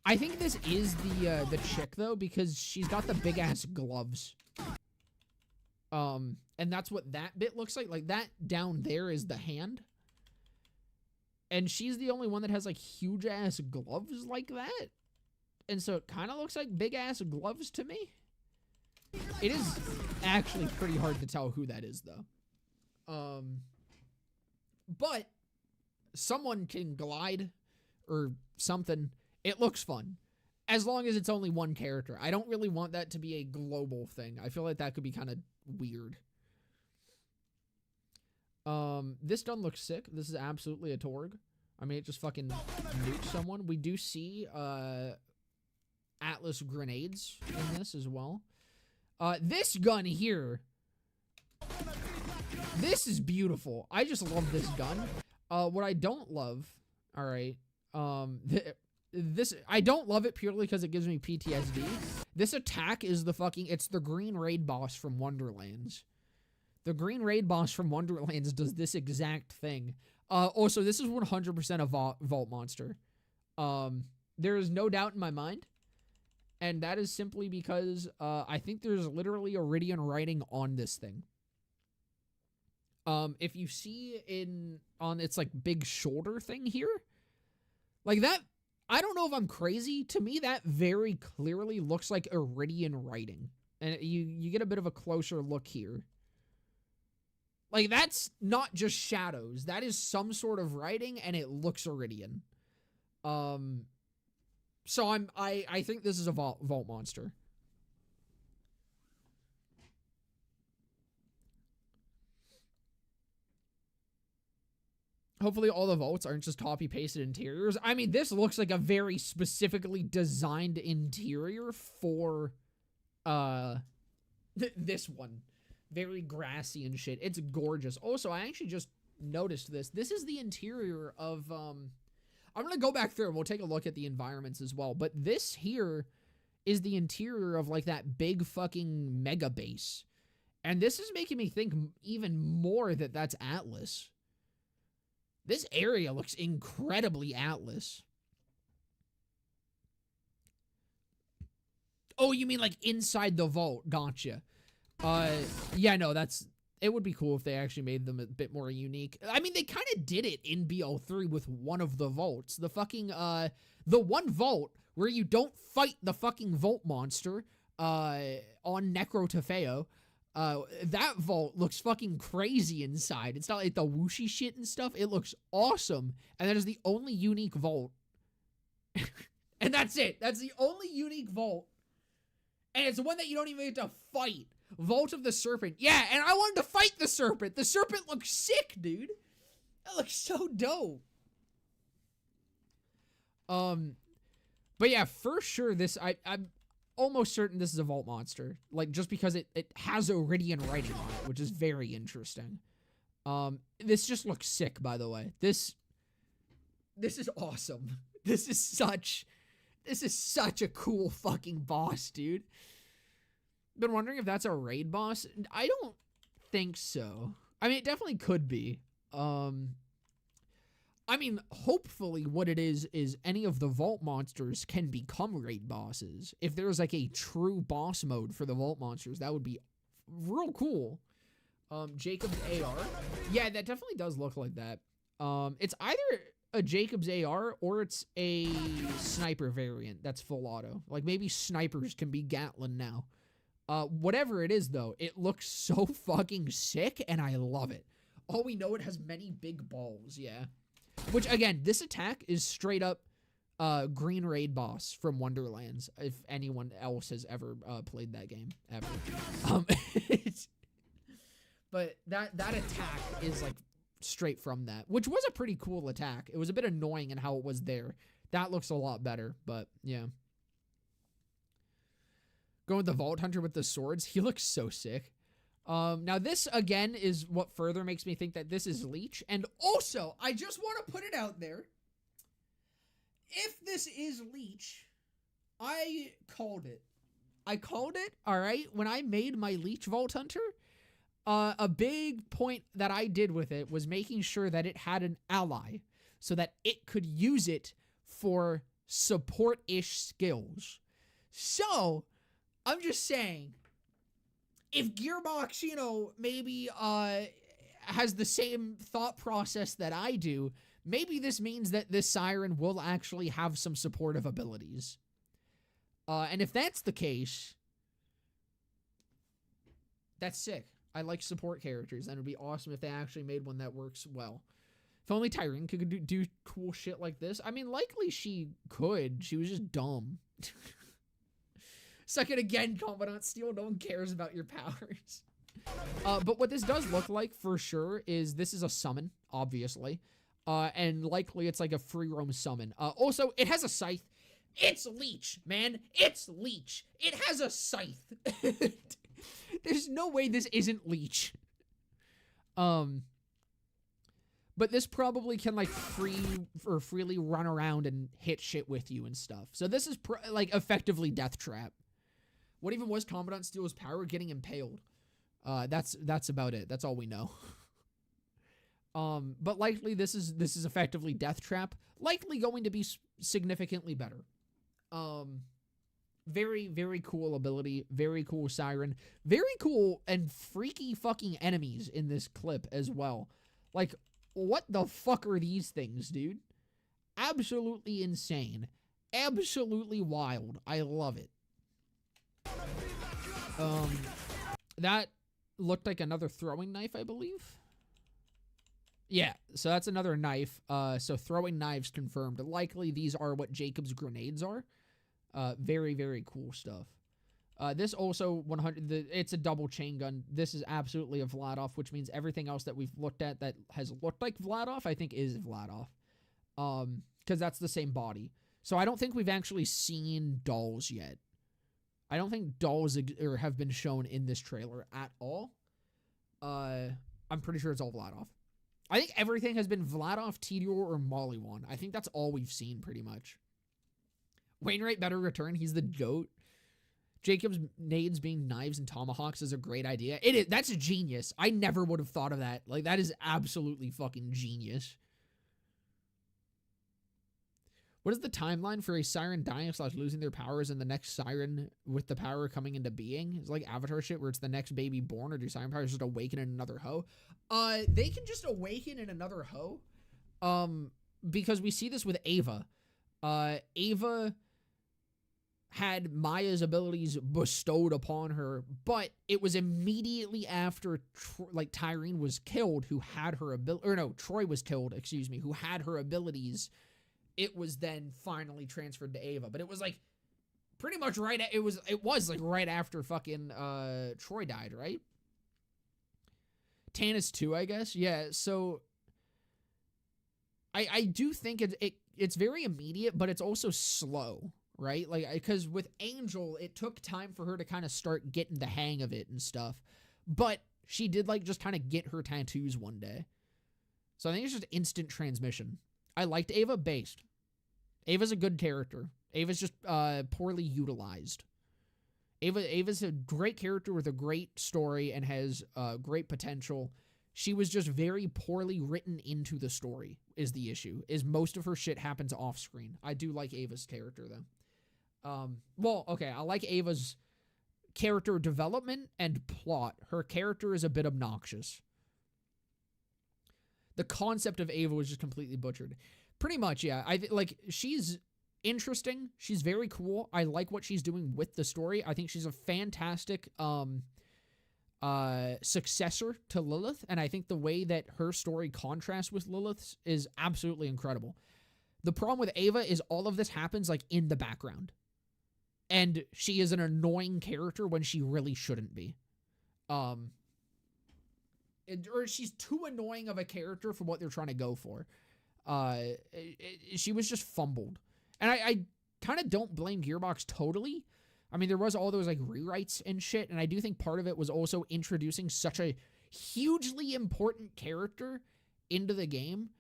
I think this is the chick, though, because she's got the big-ass gloves. And that's what that bit looks like. Like, that down there is the hand. And she's the only one that has, like, huge-ass gloves like that. And so it kind of looks like big-ass gloves to me. It is actually pretty hard to tell who that is, though. But someone can glide or something. It looks fun. As long as it's only one character. I don't really want that to be a global thing. I feel like that could be kind of weird. This gun looks sick. This is absolutely a Torg. I mean, it just fucking nuked someone. We do see, Atlas grenades in this as well. This gun here. This is beautiful. I just love this gun. What I don't love, alright, I don't love it purely because it gives me PTSD. This attack is it's the green raid boss from Wonderlands. The green raid boss from Wonderlands does this exact thing. Also, this is 100% a Vault monster. There is no doubt in my mind. And that is simply because I think there's literally Iridian writing on this thing. If you see on its like big shoulder thing here, like that, I don't know if I'm crazy. To me, that very clearly looks like Iridian writing. And you get a bit of a closer look here. Like, that's not just shadows. That is some sort of writing, and it looks Iridian. So I think this is a Vault monster. Hopefully all the Vaults aren't just copy-pasted interiors. I mean, this looks like a very specifically designed interior for this one. Very grassy and shit. It's gorgeous. Also, I actually just noticed this. This is the interior of, I'm going to go back through and we'll take a look at the environments as well. But this here is the interior of, like, that big fucking mega base. And this is making me think even more that that's Atlas. This area looks incredibly Atlas. Oh, you mean, like, inside the vault. Gotcha. Yeah, no, it would be cool if they actually made them a bit more unique. I mean, they kind of did it in BO3 with one of the vaults. The fucking, the one vault where you don't fight the fucking vault monster, on Necrotafeo. That vault looks fucking crazy inside. It's not like the whooshy shit and stuff. It looks awesome. And that is the only unique vault. And that's it. That's the only unique vault. And it's the one that you don't even get to fight. Vault of the Serpent. Yeah, and I wanted to fight the Serpent. The Serpent looks sick, dude. That looks so dope. But yeah, for sure, I'm almost certain this is a Vault monster. Like, just because it has Iridian writing on it, which is very interesting. This just looks sick, by the way. This is awesome. This is such... This is such a cool fucking boss, dude. Been wondering if that's a raid boss. I don't think so. I mean, it definitely could be. I mean, hopefully what it is any of the vault monsters can become raid bosses. If there's like a true boss mode for the vault monsters, that would be real cool. Jacob's AR. Yeah, that definitely does look like that. It's either a Jacob's AR or it's a sniper variant that's full auto. Like maybe snipers can be Gatlin now. Whatever it is though, it looks so fucking sick and I love it. All we know, it has many big balls, yeah. Which, again, this attack is straight up Green Raid boss from Wonderlands, if anyone else has ever played that game, ever. But that attack is, like, straight from that, which was a pretty cool attack. It was a bit annoying in how it was there. That looks a lot better, but, yeah. Going with the Vault Hunter with the swords, he looks so sick. Now this, again, is what further makes me think that this is Leech. And also, I just want to put it out there. If this is Leech, I called it. I called it, alright? When I made my Leech Vault Hunter, a big point that I did with it was making sure that it had an ally so that it could use it for support-ish skills. So, I'm just saying, if Gearbox, you know, maybe has the same thought process that I do, maybe this means that this Siren will actually have some supportive abilities. And if that's the case, that's sick. I like support characters, and it would be awesome if they actually made one that works well. If only Tyreen could do cool shit like this. I mean, likely she could. She was just dumb. Suck it again, Commandant Steel. No one cares about your powers. But what this does look like, for sure, is this is a summon, obviously. And likely it's like a free roam summon. Also, it has a scythe. It's Leech, man. It's Leech. It has a scythe. There's no way this isn't Leech. But this probably can, like, freely run around and hit shit with you and stuff. So this is, like, effectively Death Trap. What even was Commandant Steel's power? Getting impaled. That's about it. That's all we know. But likely this is effectively Death Trap. Likely going to be significantly better. Very, very cool ability. Very cool Siren. Very cool and freaky fucking enemies in this clip as well. Like, what the fuck are these things, dude? Absolutely insane. Absolutely wild. I love it. That looked like another throwing knife, I believe. Yeah, so that's another knife. So throwing knives confirmed. Likely these are what Jacob's grenades are. Very, very cool stuff. This also 100. It's a double chain gun. This is absolutely a Vladoff, which means everything else that we've looked at that has looked like Vladoff, I think is Vladoff. Because that's the same body. So I don't think we've actually seen dolls yet. I don't think dolls have been shown in this trailer at all. I'm pretty sure it's all Vladoff. I think everything has been Vladoff, Tedior, or Mollywan. I think that's all we've seen pretty much. Wainwright better return. He's the GOAT. Jacob's nades being knives and tomahawks is a great idea. It is. That's a genius. I never would have thought of that. Like, that is absolutely fucking genius. What is the timeline for a Siren dying / losing their powers and the next Siren with the power coming into being? It's like Avatar shit where it's the next baby born, or do Siren powers just awaken in another hoe? They can just awaken in another hoe. Because we see this with Ava. Ava had Maya's abilities bestowed upon her, but it was immediately after Tyreen was killed, who had her ability, or no, Troy was killed, excuse me, who had her abilities. It was then finally transferred to Ava, but it was like pretty much right. It was like right after fucking Troy died, right? Tannis too, I guess. Yeah. So I do think it's very immediate, but it's also slow, right? Like, because with Angel, it took time for her to kind of start getting the hang of it and stuff, but she did like just kind of get her tattoos one day. So I think it's just instant transmission. I liked Ava based. Ava's a good character. Ava's just poorly utilized. Ava's a great character with a great story and has great potential. She was just very poorly written into the story is the issue, is most of her shit happens off screen. I do like Ava's character, though. Well, okay, I like Ava's character development and plot. Her character is a bit obnoxious. The concept of Ava was just completely butchered. Pretty much, yeah. She's interesting. She's very cool. I like what she's doing with the story. I think she's a fantastic successor to Lilith, and I think the way that her story contrasts with Lilith's is absolutely incredible. The problem with Ava is all of this happens like in the background, and she is an annoying character when she really shouldn't be. Or she's too annoying of a character for what they're trying to go for. She was just fumbled. And I kind of don't blame Gearbox totally. I mean, there was all those like rewrites and shit, and I do think part of it was also introducing such a hugely important character into the game.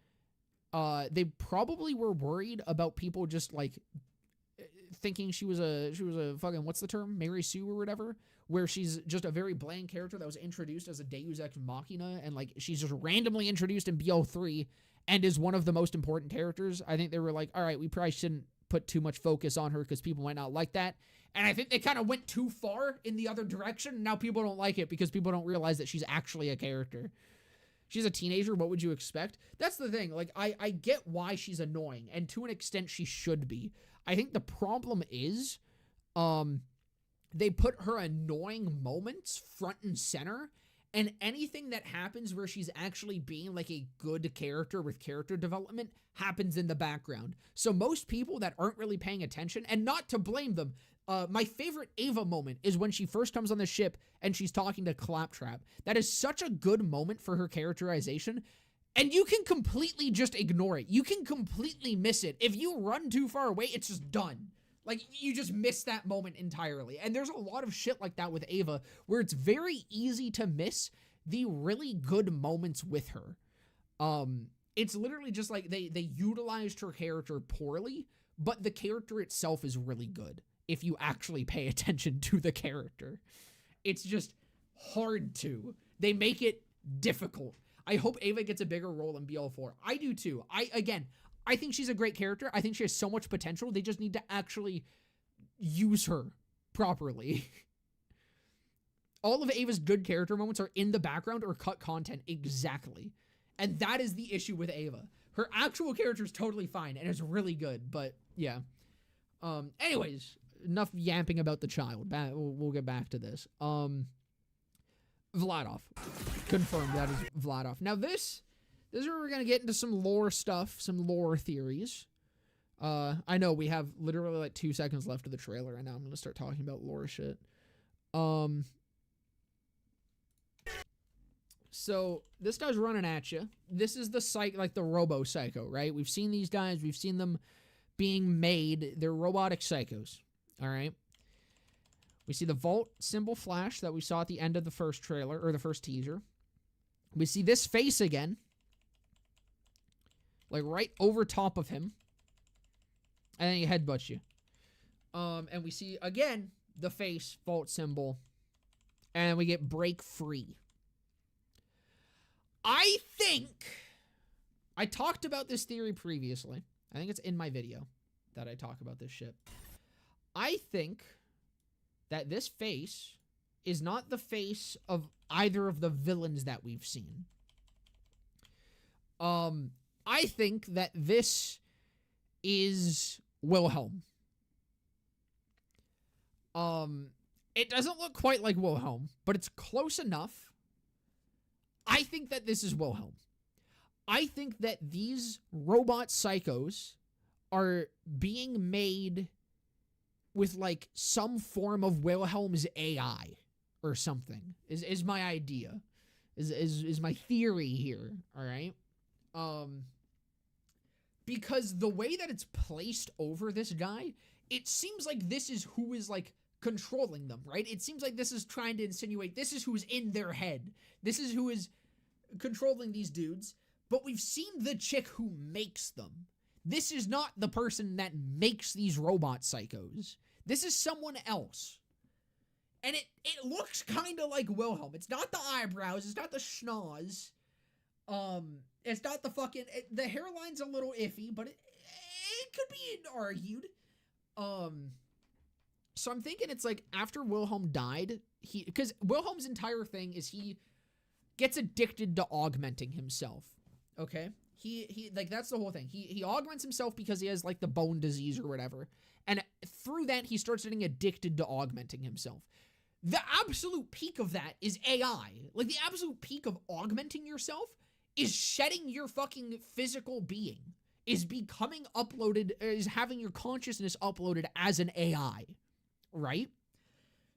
They probably were worried about people just like thinking she was a fucking, what's the term? Mary Sue or whatever, where she's just a very bland character that was introduced as a Deus Ex Machina, and like she's just randomly introduced in BO3 and is one of the most important characters. I think they were like, all right, we probably shouldn't put too much focus on her because people might not like that. And I think they kind of went too far in the other direction. Now people don't like it because people don't realize that she's actually a character. She's a teenager. What would you expect? That's the thing. Like, I get why she's annoying, and to an extent she should be. I think the problem is they put her annoying moments front and center, and anything that happens where she's actually being like a good character with character development happens in the background. So most people that aren't really paying attention, and not to blame them, my favorite Ava moment is when she first comes on the ship and she's talking to Claptrap. That is such a good moment for her characterization, and you can completely just ignore it. You can completely miss it. If you run too far away, it's just done. Like, you just miss that moment entirely. And there's a lot of shit like that with Ava, where it's very easy to miss the really good moments with her. It's literally just like they utilized her character poorly, but the character itself is really good if you actually pay attention to the character. It's just hard to. They make it difficult. I hope Ava gets a bigger role in BL4. I do too. I think she's a great character. I think she has so much potential. They just need to actually use her properly. All of Ava's good character moments are in the background or cut content exactly. And that is the issue with Ava. Her actual character is totally fine and it's really good, but yeah. Anyways, enough yapping about the child. We'll get back to this. Vladov. Confirmed that is Vladov. Now this is where we're going to get into some lore stuff, some lore theories. I know we have literally like 2 seconds left of the trailer, and now I'm going to start talking about lore shit. So this guy's running at you. This is the the Robo Psycho, right? We've seen these guys. We've seen them being made. They're robotic psychos, all right? We see the Vault symbol flash that we saw at the end of the first trailer, or the first teaser. We see this face again. Like right over top of him. And then he headbutts you. And we see, again, the face, Vault symbol. And we get break free. I think, I talked about this theory previously. I think it's in my video that I talk about this shit. I think that this face is not the face of either of the villains that we've seen. I think that this is Wilhelm. It doesn't look quite like Wilhelm, but it's close enough. I think that this is Wilhelm. I think that these robot psychos are being made with like some form of Wilhelm's AI or something. Is my idea. Is my theory here, all right? Because the way that it's placed over this guy, it seems like this is who is like controlling them, right? It seems like this is trying to insinuate this is who's in their head. This is who is controlling these dudes. But we've seen the chick who makes them. this is not the person that makes these robot psychos. This is someone else. And it looks kind of like Wilhelm. It's not the eyebrows. It's not the schnoz. It's not the fucking... the hairline's a little iffy, but it could be argued. So I'm thinking it's like after Wilhelm died, because Wilhelm's entire thing is he gets addicted to augmenting himself. Okay? He like, that's the whole thing. He augments himself because he has like the bone disease or whatever. And through that, he starts getting addicted to augmenting himself. The absolute peak of that is AI. Like, the absolute peak of augmenting yourself is shedding your fucking physical being, is becoming uploaded, is having your consciousness uploaded as an AI, right?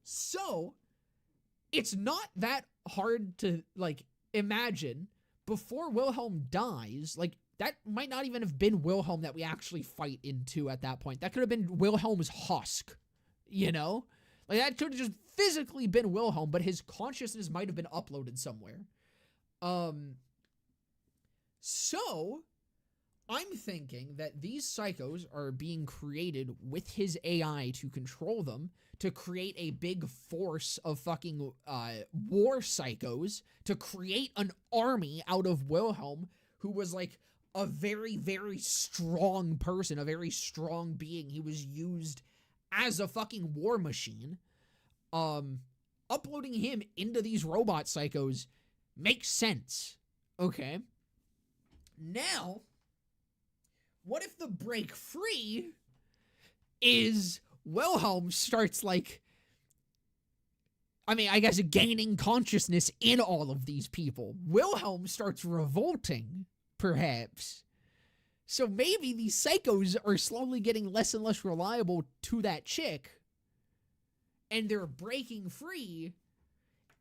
So, it's not that hard to, like, imagine before Wilhelm dies, like, that might not even have been Wilhelm that we actually fight into at that point. That could have been Wilhelm's husk, you know? Like, that could have just physically been Wilhelm, but his consciousness might have been uploaded somewhere. So, I'm thinking that these psychos are being created with his AI to control them, to create a big force of fucking war psychos, to create an army out of Wilhelm, who was like a very, very strong person, a very strong being. He was used as a fucking war machine. Uploading him into these robot psychos makes sense. Okay. Now, what if the break free is Wilhelm starts, like, I mean, I guess gaining consciousness in all of these people. Wilhelm starts revolting, perhaps. So maybe these psychos are slowly getting less and less reliable to that chick, and they're breaking free,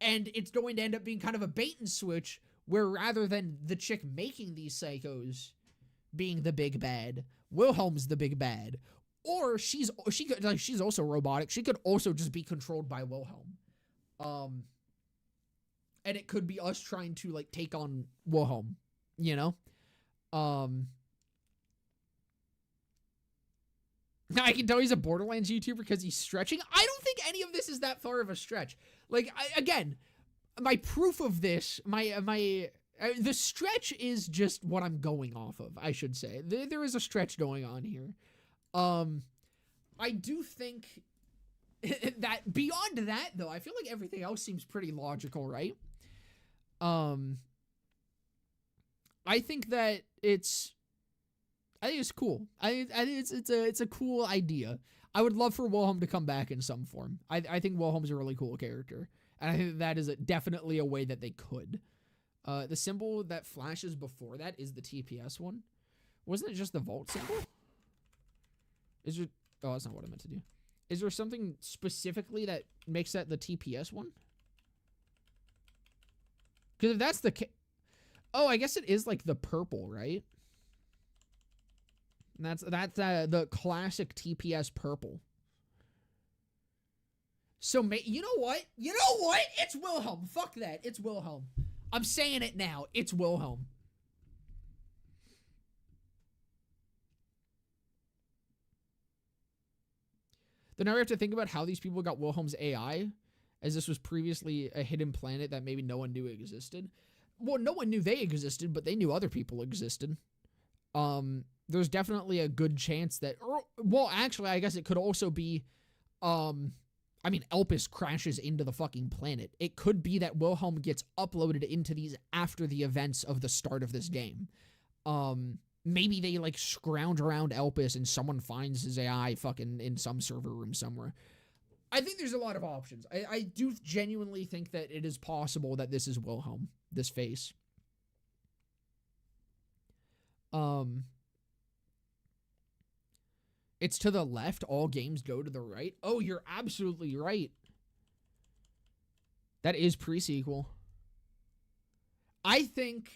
and it's going to end up being kind of a bait and switch, where rather than the chick making these psychos being the big bad, Wilhelm's the big bad. Or she's also robotic. She could also just be controlled by Wilhelm. And it could be us trying to, like, take on Wilhelm, you know? Now, I can tell he's a Borderlands YouTuber because he's stretching. I don't think any of this is that far of a stretch. Like, again, my proof of this, the stretch is just what I'm going off of, I should say. There is a stretch going on here. I do think that beyond that, though, I feel like everything else seems pretty logical, right? I think that it's cool. I think it's a cool idea. I would love for Wilhelm to come back in some form. I think Wilhelm's a really cool character, and I think that is definitely a way that they could. The symbol that flashes before that is the TPS one. Wasn't it just the vault symbol? Is there... Oh, that's not what I meant to do. Is there something specifically that makes that the TPS one? Because if that's the... Oh, I guess it is like the purple, right? And that's the classic TPS purple. So, you know what? You know what? It's Wilhelm. Fuck that. It's Wilhelm. I'm saying it now. It's Wilhelm. Then now we have to think about how these people got Wilhelm's AI, as this was previously a hidden planet that maybe no one knew existed. Well, no one knew they existed, but they knew other people existed. There's definitely a good chance that... well, actually, I guess it could also be... I mean, Elpis crashes into the fucking planet. It could be that Wilhelm gets uploaded into these after the events of the start of this game. Maybe they, like, scrounge around Elpis and someone finds his AI fucking in some server room somewhere. I think there's a lot of options. I do genuinely think that it is possible that this is Wilhelm, this face. It's to the left. All games go to the right. Oh, you're absolutely right. That is pre-sequel. I'm thinking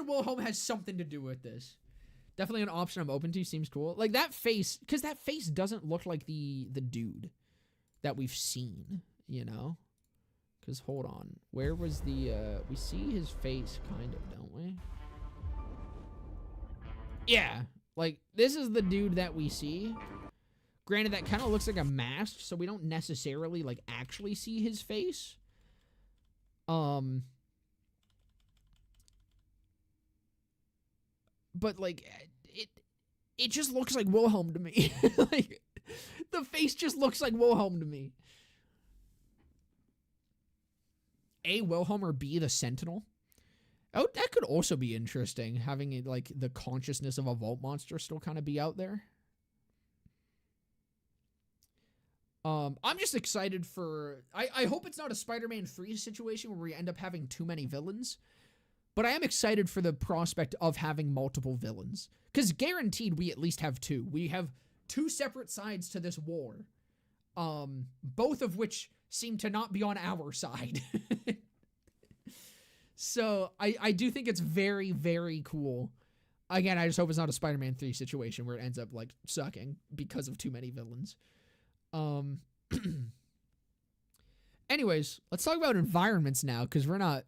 Wilhelm has something to do with this. Definitely an option I'm open to. Seems cool. Like that face, because that face doesn't look like the dude that we've seen, you know? Because hold on. Where was the, we see his face kind of, don't we? Yeah. Like, this is the dude that we see. Granted, that kind of looks like a mask, so we don't necessarily, like, actually see his face. But, like, it just looks like Wilhelm to me. Like, the face just looks like Wilhelm to me. A, Wilhelm, or B, the Sentinel. Oh, that could also be interesting, having it, like, the consciousness of a vault monster still kind of be out there. I'm just excited for... I hope it's not a Spider-Man 3 situation where we end up having too many villains. But I am excited for the prospect of having multiple villains. Because guaranteed we at least have two. We have two separate sides to this war. Both of which seem to not be on our side. So, I do think it's very, very cool. Again, I just hope it's not a Spider-Man 3 situation where it ends up, like, sucking because of too many villains. Anyways, let's talk about environments now, because we're not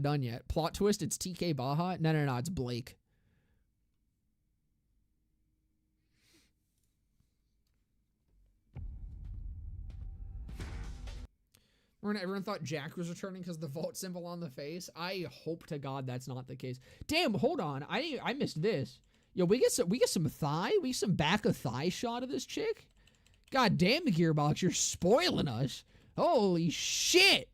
done yet. Plot twist, it's TK Baja. No, it's Blake. Everyone thought Jack was returning because of the vault symbol on the face. I hope to God that's not the case. Damn, hold on. I missed this. Yo, we get some thigh. We get some back of thigh shot of this chick. God damn, Gearbox, you're spoiling us. Holy shit.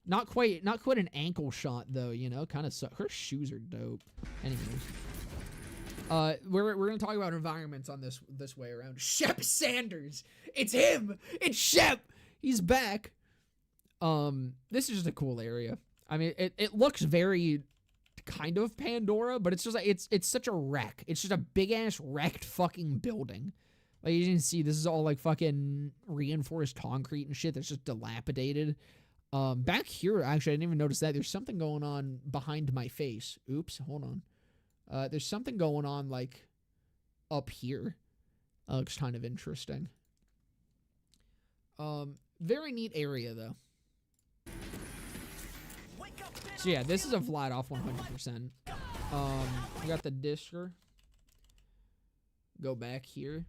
Not quite an ankle shot though, you know, kind of her shoes are dope. Anyways. We're gonna talk about environments on this way around. Shep Sanders. It's him. It's Shep. He's back. This is just a cool area. I mean, it looks very kind of Pandora, but it's just like it's such a wreck. It's just a big ass wrecked fucking building. Like, you can see this is all like fucking reinforced concrete and shit that's just dilapidated. Back here, actually, I didn't even notice that. There's something going on behind my face. Oops, hold on. There's something going on, like, up here. Looks kind of interesting. Very neat area, though. So, yeah, this is a flat off 100%. We got the Disher. Go back here.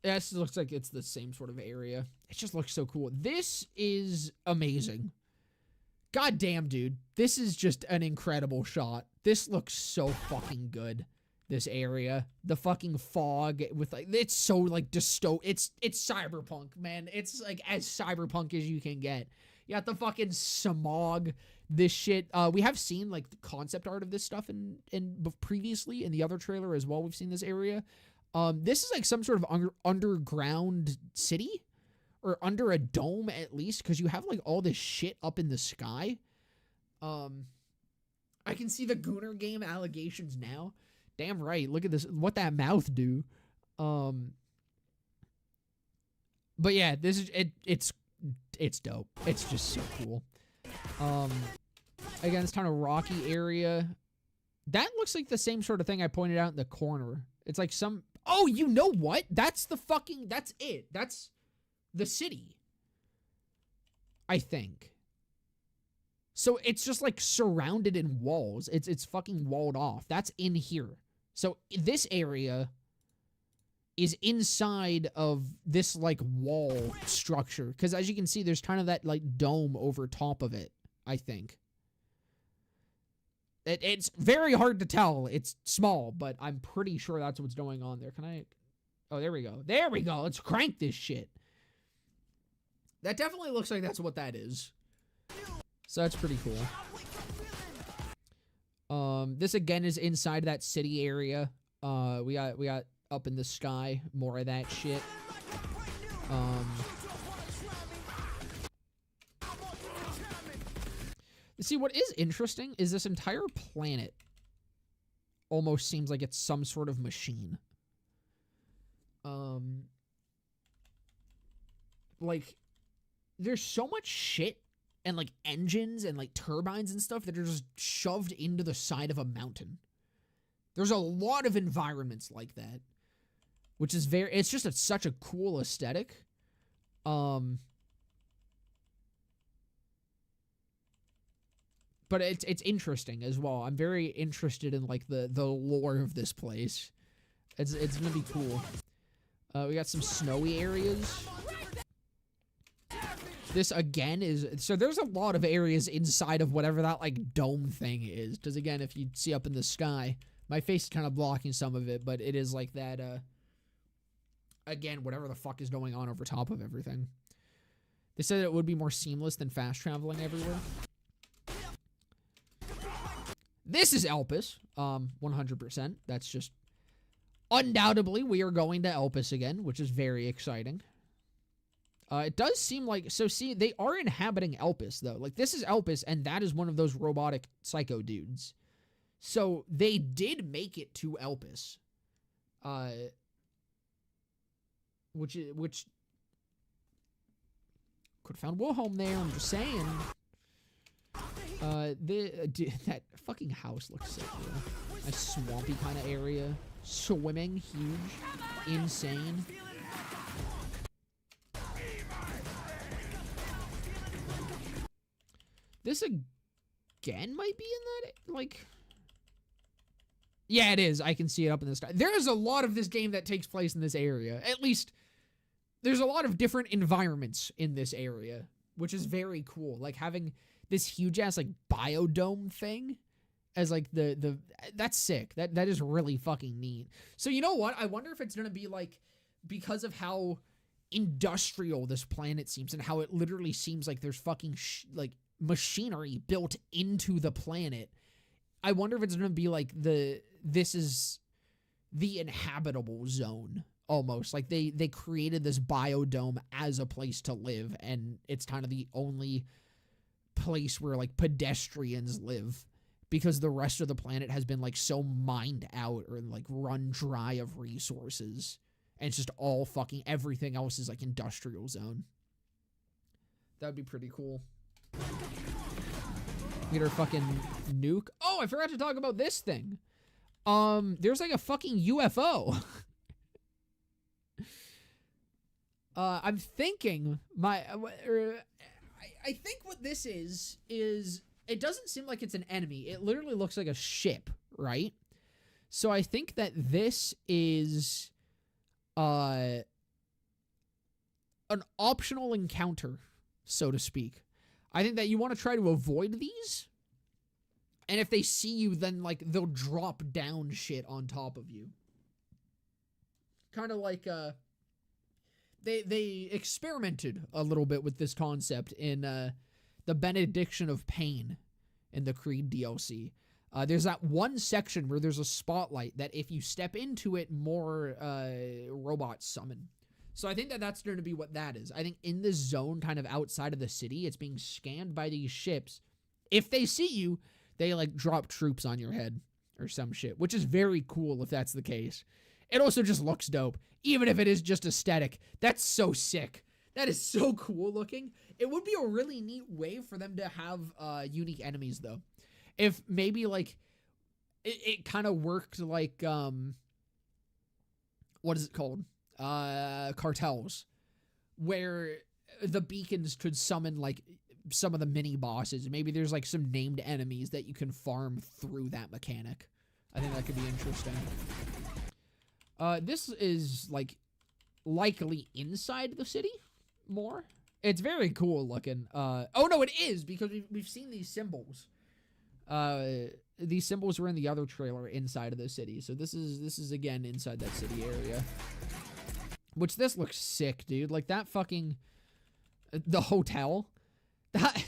This looks like it's the same sort of area. It just looks so cool. This is amazing. God damn, dude. This is just an incredible shot. This looks so fucking good. This area. The fucking fog with, like, it's so, like, it's cyberpunk, man. It's, like, as cyberpunk as you can get. You got the fucking smog, this shit. We have seen, like, the concept art of this stuff in previously in the other trailer as well. We've seen this area. This is like some sort of underground city, or under a dome at least, because you have like all this shit up in the sky. I can see the Gooner game allegations now. Damn right. Look at this. What that mouth do. But yeah, this is it's dope. It's just so cool. Again, it's kind of rocky area. That looks like the same sort of thing I pointed out in the corner. It's like some... Oh, you know what? That's it. That's the city. I think. So it's just like surrounded in walls. It's fucking walled off. That's in here. So this area is inside of this like wall structure. Because as you can see, there's kind of that like dome over top of it, I think. It's very hard to tell. It's small, but I'm pretty sure that's what's going on there. Can I... Oh, there we go. There we go. Let's crank this shit. That definitely looks like that's what that is. So that's pretty cool. This again is inside that city area. We got up in the sky, more of that shit. See, what is interesting is this entire planet almost seems like it's some sort of machine. Like, there's so much shit and, like, engines and, like, turbines and stuff that are just shoved into the side of a mountain. There's a lot of environments like that, which is it's just such a cool aesthetic. But it's interesting as well. I'm very interested in like the lore of this place. It's gonna be cool. We got some snowy areas. This again is, so there's a lot of areas inside of whatever that like dome thing is. Because again, if you see up in the sky, my face is kind of blocking some of it, but it is like that, again, whatever the fuck is going on over top of everything. They said it would be more seamless than fast traveling everywhere. This is Elpis, 100%. That's just, undoubtedly, we are going to Elpis again, which is very exciting. It does seem like, so see, they are inhabiting Elpis, though. Like, this is Elpis, and that is one of those robotic psycho dudes. So, they did make it to Elpis. Which could have found Wilhelm there, I'm just saying. Dude, that fucking house looks so cool. A swampy kind of area. Swimming, huge, insane. This again might be in that, like... Yeah, it is. I can see it up in the sky. There's a lot of this game that takes place in this area. At least, there's a lot of different environments in this area, which is very cool. Like, having this huge-ass, like, biodome thing as, like, that's sick. That is really fucking neat. So, you know what? I wonder if it's gonna be, like, because of how industrial this planet seems and how it literally seems like there's fucking, like, machinery built into the planet. I wonder if it's going to be like this is the inhabitable zone almost. Like they created this biodome as a place to live, and it's kind of the only place where like pedestrians live because the rest of the planet has been like so mined out or like run dry of resources. And it's just all fucking everything else is like industrial zone. That would be pretty cool. Get our fucking nuke. Oh, I forgot to talk about this thing. There's like a fucking UFO. I'm thinking I think what this is it doesn't seem like it's an enemy. It literally looks like a ship, right? So I think that this is an optional encounter, so to speak. I think that you want to try to avoid these. And if they see you, then, like, they'll drop down shit on top of you. Kind of like, they experimented a little bit with this concept in, the Benediction of Pain in the Creed DLC. There's that one section where there's a spotlight that if you step into it, more, robots summon. So I think that that's going to be what that is. I think in this zone kind of outside of the city, it's being scanned by these ships. If they see you, they like drop troops on your head or some shit, which is very cool if that's the case. It also just looks dope, even if it is just aesthetic. That's so sick. That is so cool looking. It would be a really neat way for them to have unique enemies though. If maybe like it kind of worked like what is it called? Cartels, where the beacons could summon like some of the mini bosses. Maybe there's like some named enemies that you can farm through that mechanic. I think that could be interesting. This is like likely inside the city more. It's very cool looking. Oh no, it is because we've seen these symbols. These symbols were in the other trailer inside of the city. So this is again inside that city area. Which this looks sick, dude. Like that fucking the hotel. That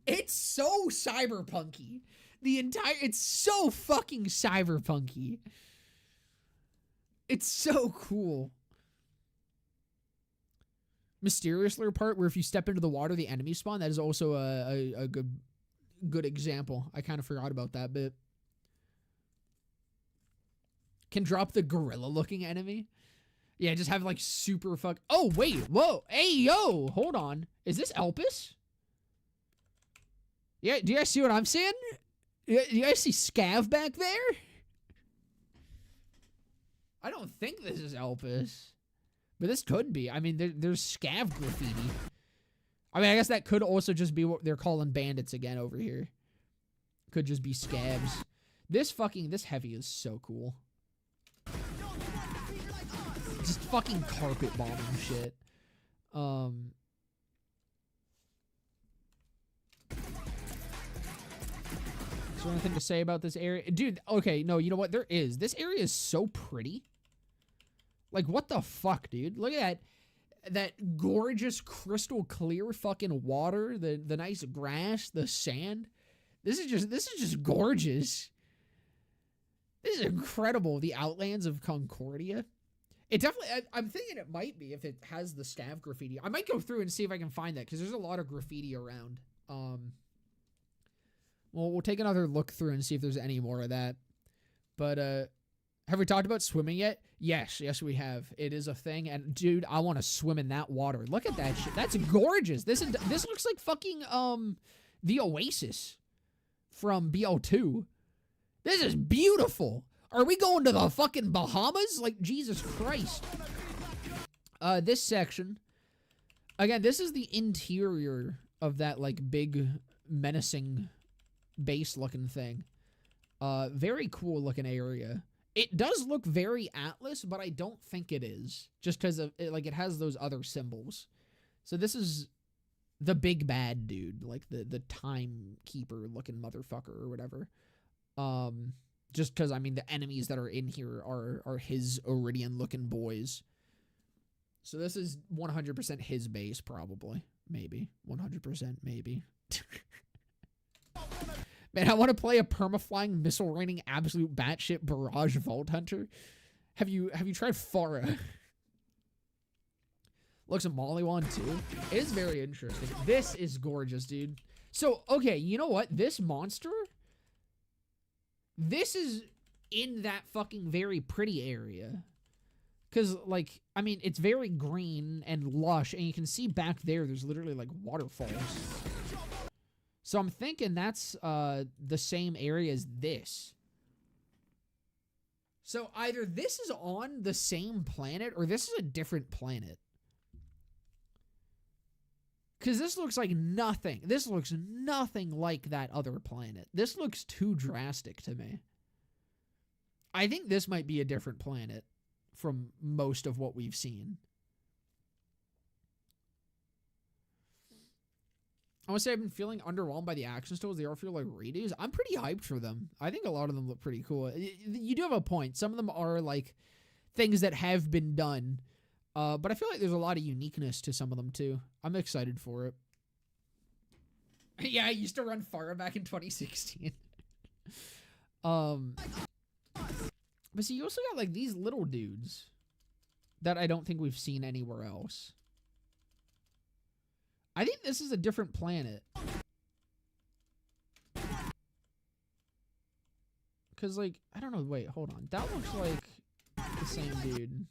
it's so cyberpunky. It's so fucking cyberpunky. It's so cool. Mysterious Lair part where if you step into the water, the enemies spawn. That is also a good example. I kind of forgot about that bit. Can drop the gorilla looking enemy. Yeah, just have like super fuck. Oh, wait. Whoa. Hey, yo. Hold on. Is this Elpis? Yeah, do you guys see what I'm seeing? Do you guys see Scav back there? I don't think this is Elpis. But this could be. I mean, there's Scav graffiti. I mean, I guess that could also just be what they're calling bandits again over here. Could just be scabs. This heavy is so cool. Just fucking carpet bombing shit. Is there anything to say about this area? Dude, okay, no, you know what? There is. This area is so pretty. Like, what the fuck, dude? Look at that gorgeous crystal clear fucking water, the nice grass, the sand. This is just gorgeous. This is incredible. The Outlands of Concordia. It definitely, I'm thinking it might be if it has the scav graffiti. I might go through and see if I can find that because there's a lot of graffiti around. Well, we'll take another look through and see if there's any more of that. But, have we talked about swimming yet? Yes, we have. It is a thing, and dude, I want to swim in that water. Look at that shit. That's gorgeous. This looks like fucking, the Oasis from BO2. This is beautiful. Are we going to the fucking Bahamas? Like, Jesus Christ. This section. Again, this is the interior of that, like, big, menacing base-looking thing. Very cool-looking area. It does look very Atlas, but I don't think it is. Just because of it, like, it has those other symbols. So this is the big bad dude. Like, the timekeeper-looking motherfucker or whatever. Just because, I mean, the enemies that are in here are his Iridian-looking boys. So this is 100% his base, probably. Maybe. 100%, maybe. Man, I want to play a perma-flying, missile-raining, absolute batshit barrage Vault Hunter. Have you tried Farah? Looks a Mollywan, too. It is very interesting. This is gorgeous, dude. So, okay, you know what? This monster... This is in that fucking very pretty area. Because, like, I mean, it's very green and lush, and you can see back there's literally, like, waterfalls. So I'm thinking that's the same area as this. So either this is on the same planet, or this is a different planet. Because this looks like nothing. This looks nothing like that other planet. This looks too drastic to me. I think this might be a different planet from most of what we've seen. I want to say I've been feeling underwhelmed by the action stills. They all feel like redos. I'm pretty hyped for them. I think a lot of them look pretty cool. You do have a point. Some of them are like things that have been done. But I feel like there's a lot of uniqueness to some of them, too. I'm excited for it. Yeah, I used to run Farah back in 2016. But see, you also got, like, these little dudes that I don't think we've seen anywhere else. I think this is a different planet. Because, like, I don't know. Wait, hold on. That looks like the same dude.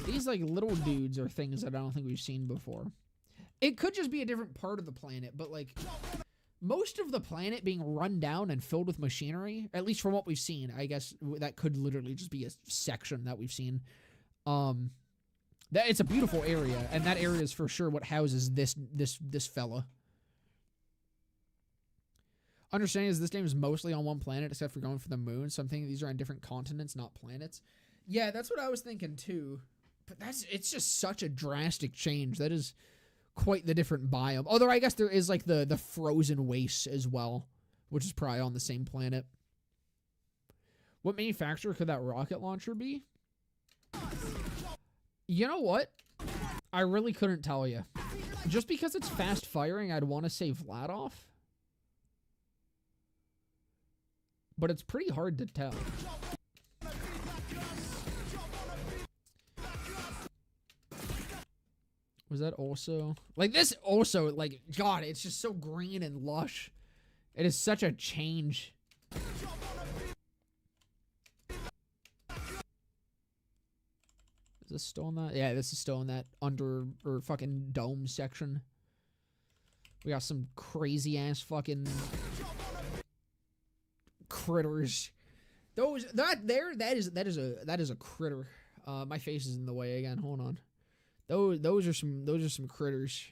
These, like, little dudes are things that I don't think we've seen before. It could just be a different part of the planet, but, like, most of the planet being run down and filled with machinery, at least from what we've seen, I guess that could literally just be a section that we've seen. It's a beautiful area, and that area is for sure what houses this fella. Understanding is this game is mostly on one planet, except for going for the moon, so I'm thinking these are on different continents, not planets. Yeah, that's what I was thinking, too. But it's just such a drastic change. That is quite the different biome. Although I guess there is, like, the frozen wastes as well, which is probably on the same planet. What manufacturer could that rocket launcher be? You know what? I really couldn't tell you. Just because it's fast firing, I'd want to say Vladov. But it's pretty hard to tell. Was that also... Like, this also, like, God, it's just so green and lush. It is such a change. Is this still in that? Yeah, this is still in that under, or fucking dome section. We got some crazy-ass fucking... critters. That is a critter. My face is in the way again. Hold on. Those are some critters.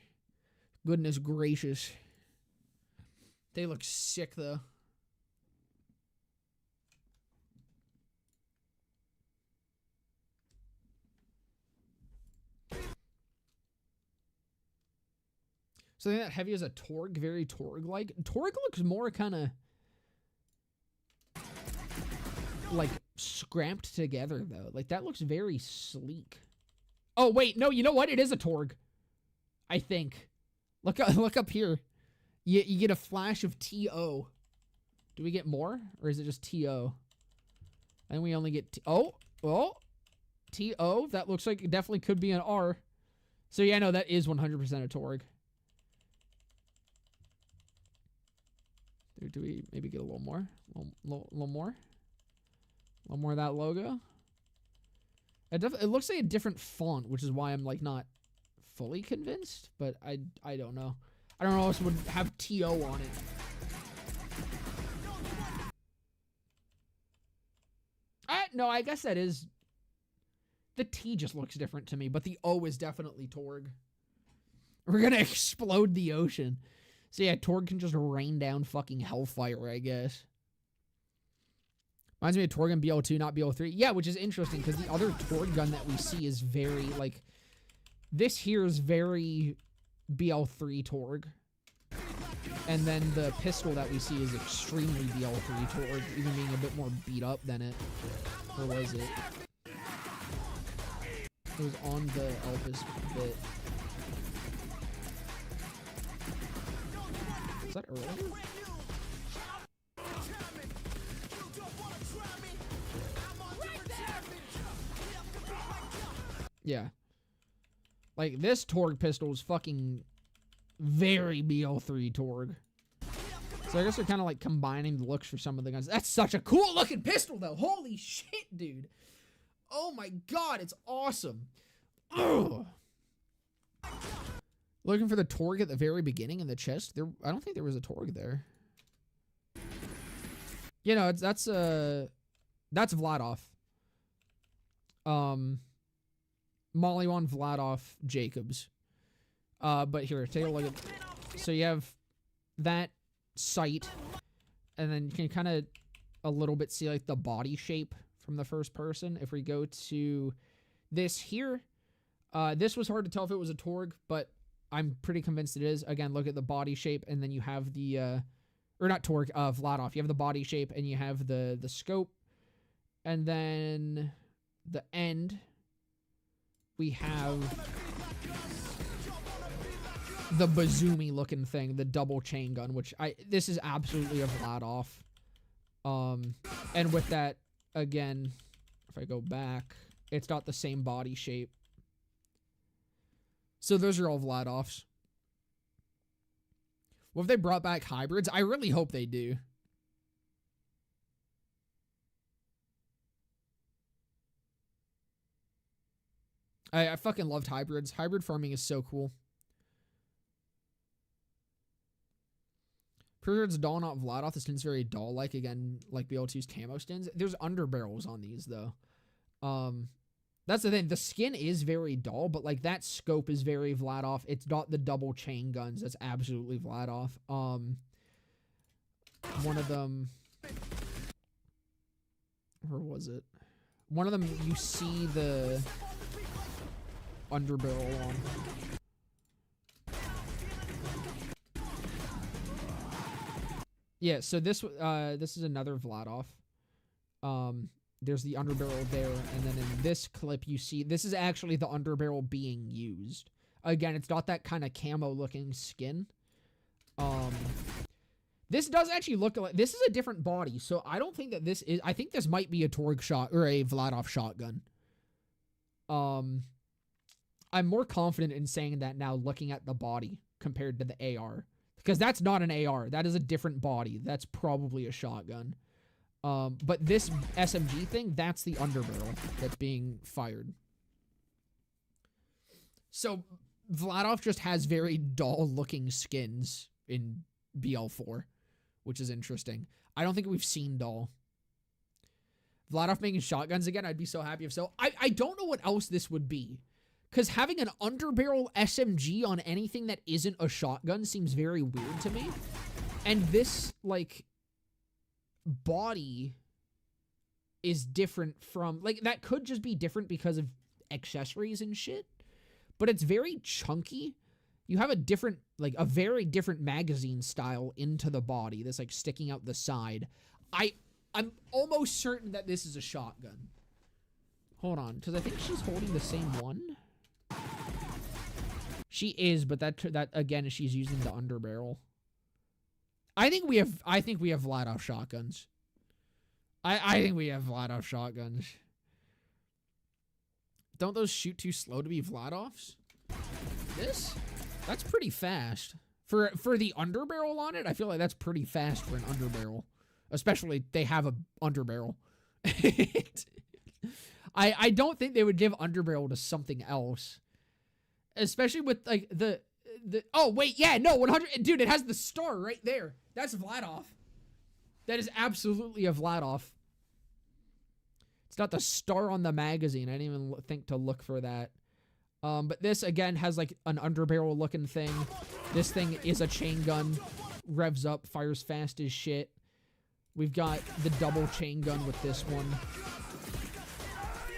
Goodness gracious. They look sick, though. So I think that heavy is a Torg, very Torg-like. Torg looks more kind of like scramped together, though. Like, that looks very sleek. Oh, wait, no, you know what? It is a Torg, I think. Look up here. You get a flash of TO. Do we get more? Or is it just TO? And we only get... Oh! TO. That looks like it definitely could be an R. So, yeah, no, that is 100% a Torg. Do we maybe get a little more? A little more? A little more of that logo? It looks like a different font, which is why I'm, like, not fully convinced. But I don't know. I don't know how else would have TO on it. No, I guess that is... The T just looks different to me, but the O is definitely Torg. We're gonna explode the ocean. So yeah, Torg can just rain down fucking hellfire, I guess. Reminds me of Torg in BL2, not BL3. Yeah, which is interesting, because the other Torg gun that we see is very, like... This here is very BL3 Torg. And then the pistol that we see is extremely BL3 Torg, even being a bit more beat up than it. Or was it? It was on the Elpis bit. Is that earlier? Yeah. Like, this Torg pistol is fucking very BL3 Torg. So I guess they're kind of like combining the looks for some of the guns. That's such a cool looking pistol, though. Holy shit, dude. Oh my god, it's awesome. Ugh. Looking for the Torg at the very beginning in the chest. I don't think there was a Torg there. You know, that's Vladov. Mollywan Vladov Jacobs. But here, take a look at... So you have that sight, and then you can kind of a little bit see like the body shape from the first person. If we go to this here, this was hard to tell if it was a Torg, but I'm pretty convinced it is. Again, look at the body shape, and then you have the, or not Torg, Vladov. You have the body shape, and you have the scope, and then the end, we have the Bazoomi looking thing, the double chain gun, which this is absolutely a Vladov. And with that, again, if I go back, it's got the same body shape. So those are all Vladovs. What if they brought back hybrids? I really hope they do. I fucking loved hybrids. Hybrid farming is so cool. Pretty dull, not Vladov. The skin's very dull-like, again, like BL2's camo skins. There's underbarrels on these, though. That's the thing. The skin is very dull, but, like, that scope is very Vladov. It's got the double chain guns. That's absolutely Vladov. One of them... Where was it? One of them, you see the underbarrel on. Yeah, so this is another Vladov. There's the underbarrel there, and then in this clip you see this is actually the underbarrel being used. Again, it's got that kind of camo looking skin. This does actually look like this is a different body, so I don't think that this is. I think this might be a Torg shot or a Vladov shotgun. I'm more confident in saying that now, looking at the body compared to the AR. Because that's not an AR. That is a different body. That's probably a shotgun. But this SMG thing, that's the underbarrel that's being fired. So, Vladov just has very dull-looking skins in BL4, which is interesting. I don't think we've seen dull. Vladov making shotguns again, I'd be so happy if so. I don't know what else this would be. Because having an underbarrel SMG on anything that isn't a shotgun seems very weird to me. And this, like, body is different from, like, that could just be different because of accessories and shit, but it's very chunky. You have a different, like, a very different magazine style into the body that's, like, sticking out the side. I'm almost certain that this is a shotgun. Hold on, because I think she's holding the same one. She is, but that again, she's using the underbarrel. I think we have Vladoff shotguns. I think we have Vladoff shotguns. Don't those shoot too slow to be Vladoffs? That's pretty fast. For the underbarrel on it, I feel like that's pretty fast for an underbarrel. Especially they have a underbarrel. I don't think they would give underbarrel to something else. Especially with like the oh wait, yeah, no, 100, dude, it has the star right there. That's Vladoff. That is absolutely a Vladoff. It's not the star on the magazine. I didn't even think to look for that. But this again has like an underbarrel looking thing. This thing is a chain gun. Revs up, fires fast as shit. We've got the double chain gun with this one.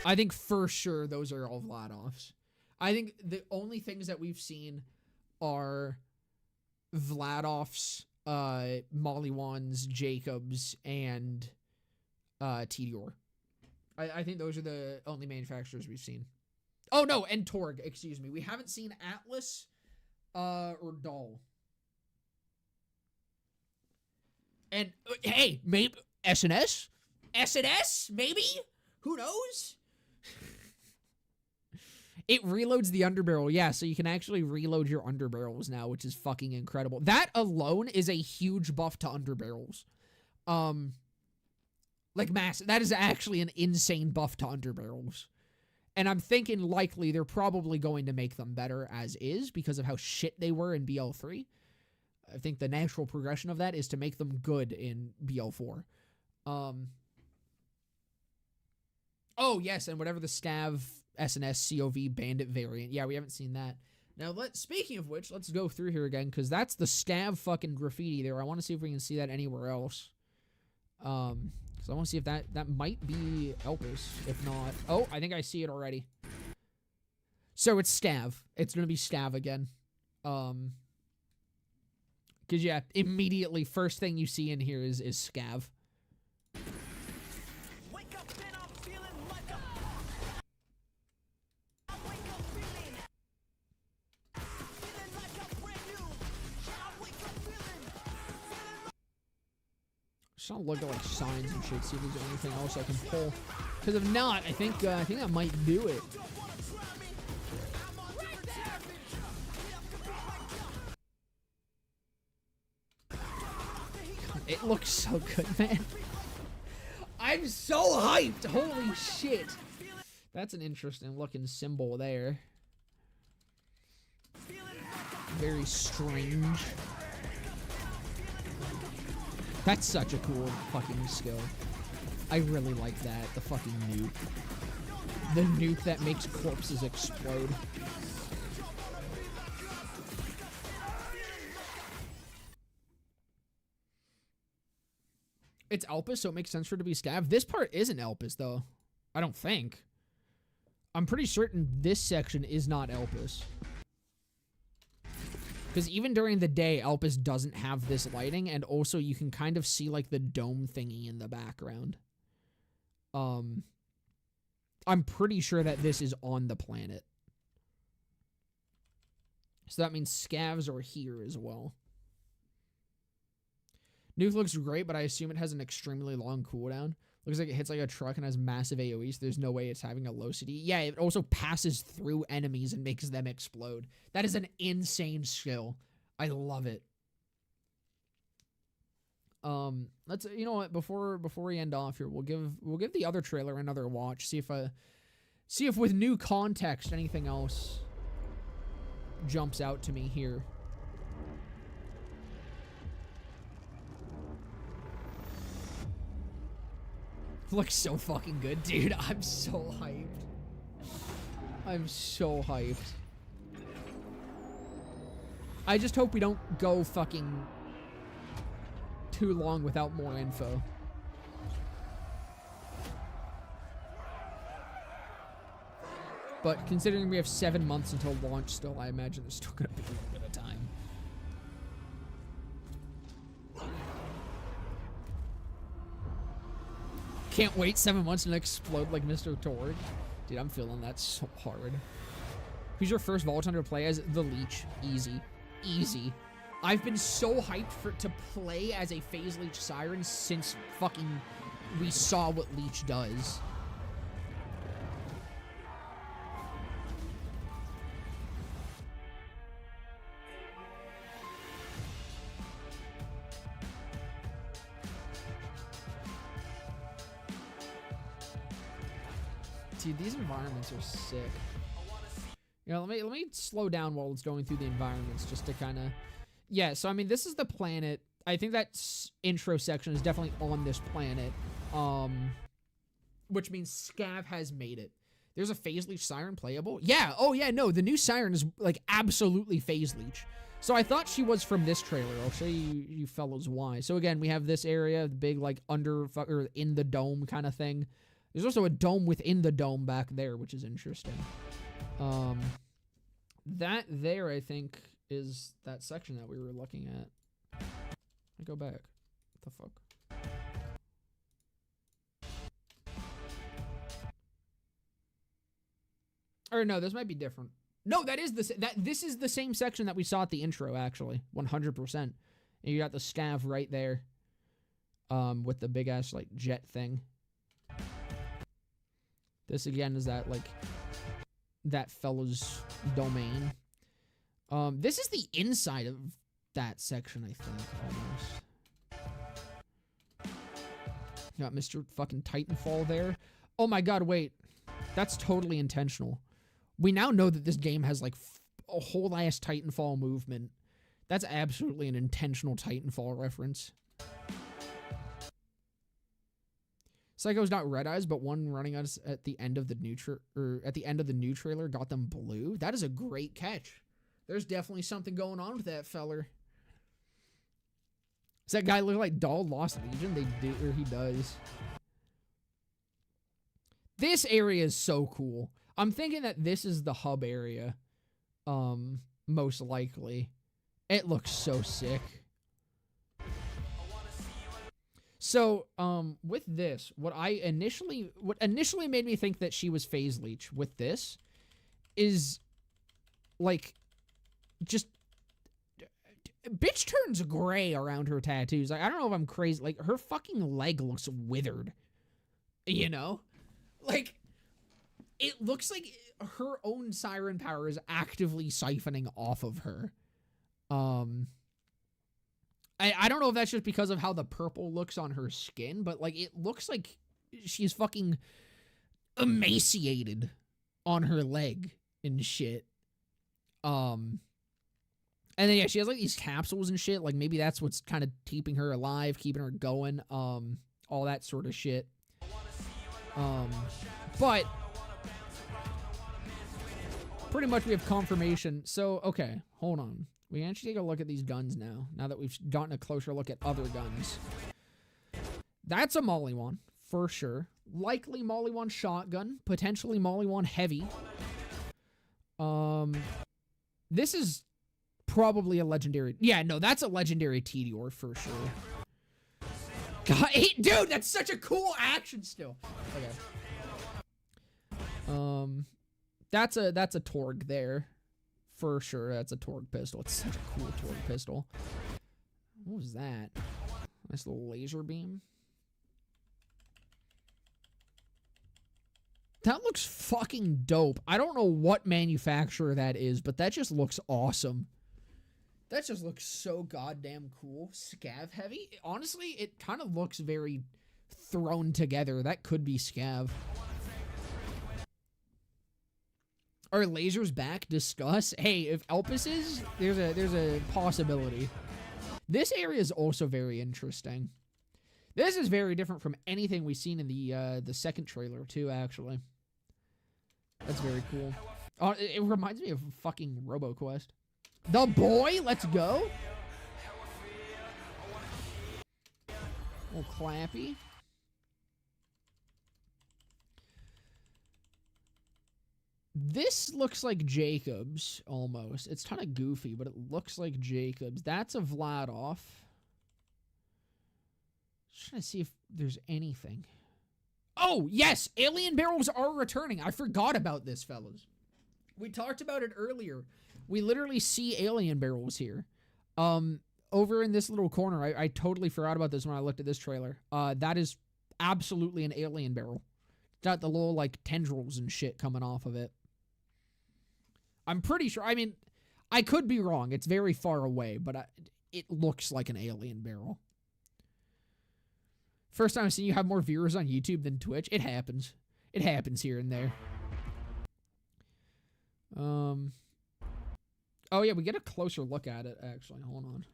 I think for sure those are all Vladoffs. I think the only things that we've seen are Vladoffs, Mollywans, Jacobs, and Tedior. I think those are the only manufacturers we've seen. Oh no, and Torg, excuse me. We haven't seen Atlas or Dahl. And hey, maybe SNS? SNS? Maybe? Who knows? It reloads the underbarrel. Yeah, so you can actually reload your underbarrels now, which is fucking incredible. That alone is a huge buff to underbarrels. Like massive. That is actually an insane buff to underbarrels. And I'm thinking likely they're probably going to make them better as is because of how shit they were in BL3. I think the natural progression of that is to make them good in BL4. Oh, yes, and whatever the Stav SNS COV Bandit variant. Yeah, we haven't seen that. Now, speaking of which, let's go through here again, because that's the Stav fucking graffiti there. I want to see if we can see that anywhere else. Because I want to see if that might be Elpis. If not... Oh, I think I see it already. So it's Stav. It's going to be Stav again. Because, yeah, immediately, first thing you see in here is Scav. Wake up, man, I'm feeling like just trying to look at like signs and shit, see if there's anything else I can pull. Because if not, I think that might do it. It looks so good, man. I'm so hyped. Holy shit. That's an interesting looking symbol there. Very strange. That's such a cool fucking skill. I really like that. The fucking nuke. The nuke that makes corpses explode. It's Elpis, so it makes sense for it to be Scav. This part isn't Elpis, though. I don't think. I'm pretty certain this section is not Elpis. Because even during the day, Elpis doesn't have this lighting, and also you can kind of see, like, the dome thingy in the background. I'm pretty sure that this is on the planet. So that means Scavs are here as well. Nuke looks great, but I assume it has an extremely long cooldown. Looks like it hits like a truck and has massive AoE, so there's no way it's having a low CD. Yeah, it also passes through enemies and makes them explode. That is an insane skill. I love it. Let's, you know what, before we end off here, we'll give the other trailer another watch. See if with new context anything else jumps out to me here. Looks so fucking good, dude. I'm so hyped. I'm so hyped. I just hope we don't go fucking too long without more info. But considering we have 7 months until launch still, I imagine there's still gonna be a little bit of time. Can't wait 7 months and explode like Mr. Torg. Dude, I'm feeling that so hard. Who's your first Vault Hunter to play as? The Leech. Easy. Easy. I've been so hyped to play as a Phase Leech Siren since fucking we saw what Leech does. Dude, these environments are sick. You know, let me slow down while it's going through the environments just to kind of... Yeah, so I mean, this is the planet. I think that intro section is definitely on this planet. Which means Scav has made it. There's a Phase Leech Siren playable? Yeah, oh yeah, no, the new Siren is like absolutely Phase Leech. So I thought she was from this trailer. I'll show you fellows why. So again, we have this area, the big like or in the dome kind of thing. There's also a dome within the dome back there, which is interesting. That there, I think, is that section that we were looking at. I go back. What the fuck? Or no, this might be different. No, this is the same section that we saw at the intro, actually. 100%. And you got the Scav right there. With the big ass like jet thing. This again is that like that fellow's domain. This is the inside of that section, I think, almost. You got Mr. fucking Titanfall there. Oh my god, wait. That's totally intentional. We now know that this game has like a whole ass Titanfall movement. That's absolutely an intentional Titanfall reference. Psycho's not red eyes, but one running us at the end of the new trailer got them blue. That is a great catch. There's definitely something going on with that feller. Does that guy look like Doll Lost Legion? They do, or he does. This area is so cool. I'm thinking that this is the hub area. Most likely. It looks so sick. So, with this, what initially made me think that she was Phase Leech with this is, like, just, bitch turns gray around her tattoos. Like, I don't know if I'm crazy. Like, her fucking leg looks withered, you know? Like, it looks like her own siren power is actively siphoning off of her. I don't know if that's just because of how the purple looks on her skin, but, like, it looks like she's fucking emaciated on her leg and shit. And then, yeah, she has, like, these capsules and shit. Like, maybe that's what's kind of keeping her alive, keeping her going, all that sort of shit. But pretty much we have confirmation. So, okay, hold on. We can actually take a look at these guns now that we've gotten a closer look at other guns. That's a Molly-1, for sure. Likely Molly-1 shotgun, potentially Molly-1 heavy. This is probably a legendary... Yeah, no, that's a legendary Tediore, for sure. God, dude, that's such a cool action still. Okay. That's a Torg there. For sure, that's a Torg pistol. It's such a cool Torg pistol. What was that? Nice little laser beam. That looks fucking dope. I don't know what manufacturer that is, but that just looks awesome. That just looks so goddamn cool. Scav heavy? Honestly, it kind of looks very thrown together. That could be Scav. Are lasers back? Discuss. Hey, if Elpis is, there's a possibility. This area is also very interesting. This is very different from anything we've seen in the second trailer too, actually. That's very cool. It reminds me of fucking RoboQuest. The boy, let's go. Little clappy. This looks like Jacob's, almost. It's kind of goofy, but it looks like Jacob's. That's a Vladoff. Just trying to see if there's anything. Oh, yes! Alien barrels are returning. I forgot about this, fellas. We talked about it earlier. We literally see alien barrels here. Over in this little corner, I totally forgot about this when I looked at this trailer. That is absolutely an alien barrel. It's got the little, like, tendrils and shit coming off of it. I'm pretty sure. I mean, I could be wrong. It's very far away, but it looks like an alien barrel. First time I've seen you have more viewers on YouTube than Twitch. It happens. It happens here and there. Oh, yeah, we get a closer look at it, actually. Hold on.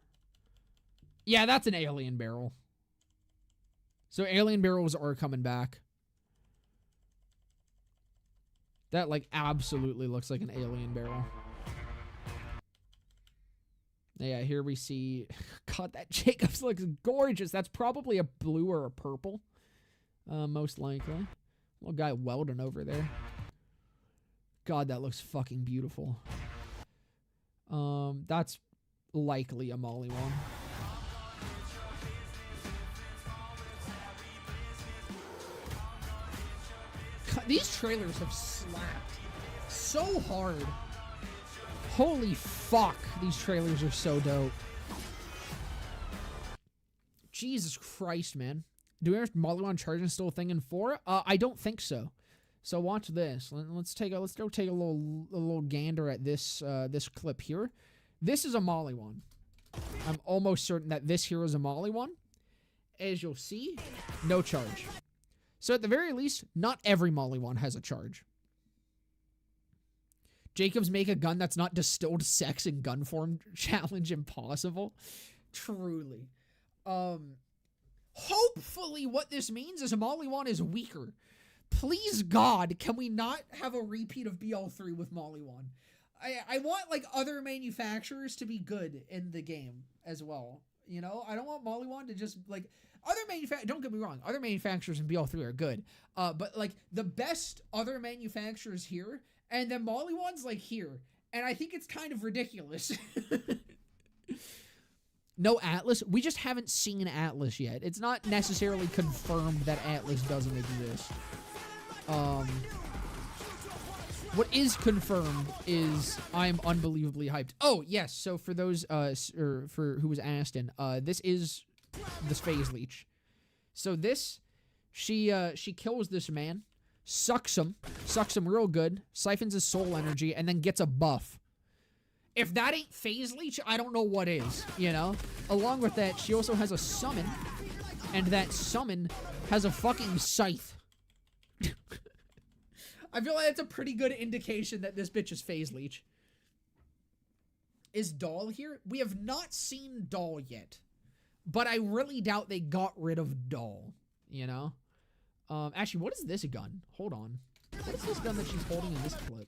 Yeah, that's an alien barrel. So alien barrels are coming back. That, like, absolutely looks like an alien barrel. Yeah, here we see... God, that Jacobs looks gorgeous. That's probably a blue or a purple. Most likely. Little guy welding over there. God, that looks fucking beautiful. That's likely a Molly one. God, these trailers have slapped so hard. Holy fuck, these trailers are so dope. Jesus Christ, man. Do we know if Molly one charging still a thing in 4? I don't think so. So watch this. Let's go take a little gander at this this clip here. This is a Molly one. I'm almost certain that this here is a Molly one. As you'll see, no charge. So at the very least, not every Molly one has a charge. Jacobs make a gun that's not distilled sex in gun form challenge impossible. Truly. Hopefully what this means is Molly one is weaker. Please God, can we not have a repeat of BL3 with Molly one? I want, like, other manufacturers to be good in the game as well. You know, I don't want Molly one to just, like, other manufacturers, don't get me wrong, other manufacturers in BL3 are good. But, like, the best other manufacturers here, and then Molly one's, like, here. And I think it's kind of ridiculous. No Atlas? We just haven't seen Atlas yet. It's not necessarily confirmed that Atlas doesn't exist. What is confirmed is I'm unbelievably hyped. Oh, yes. So for those, for who was asked in, this is the Phase Leech. So this, she kills this man, sucks him real good, siphons his soul energy, and then gets a buff. If that ain't Phase Leech, I don't know what is, you know? Along with that, she also has a summon, and that summon has a fucking scythe. I feel like that's a pretty good indication that this bitch is Phase Leech. Is Doll here? We have not seen Doll yet. But I really doubt they got rid of Doll, you know? Actually, what is this gun? Hold on. What is this gun that she's holding in this clip?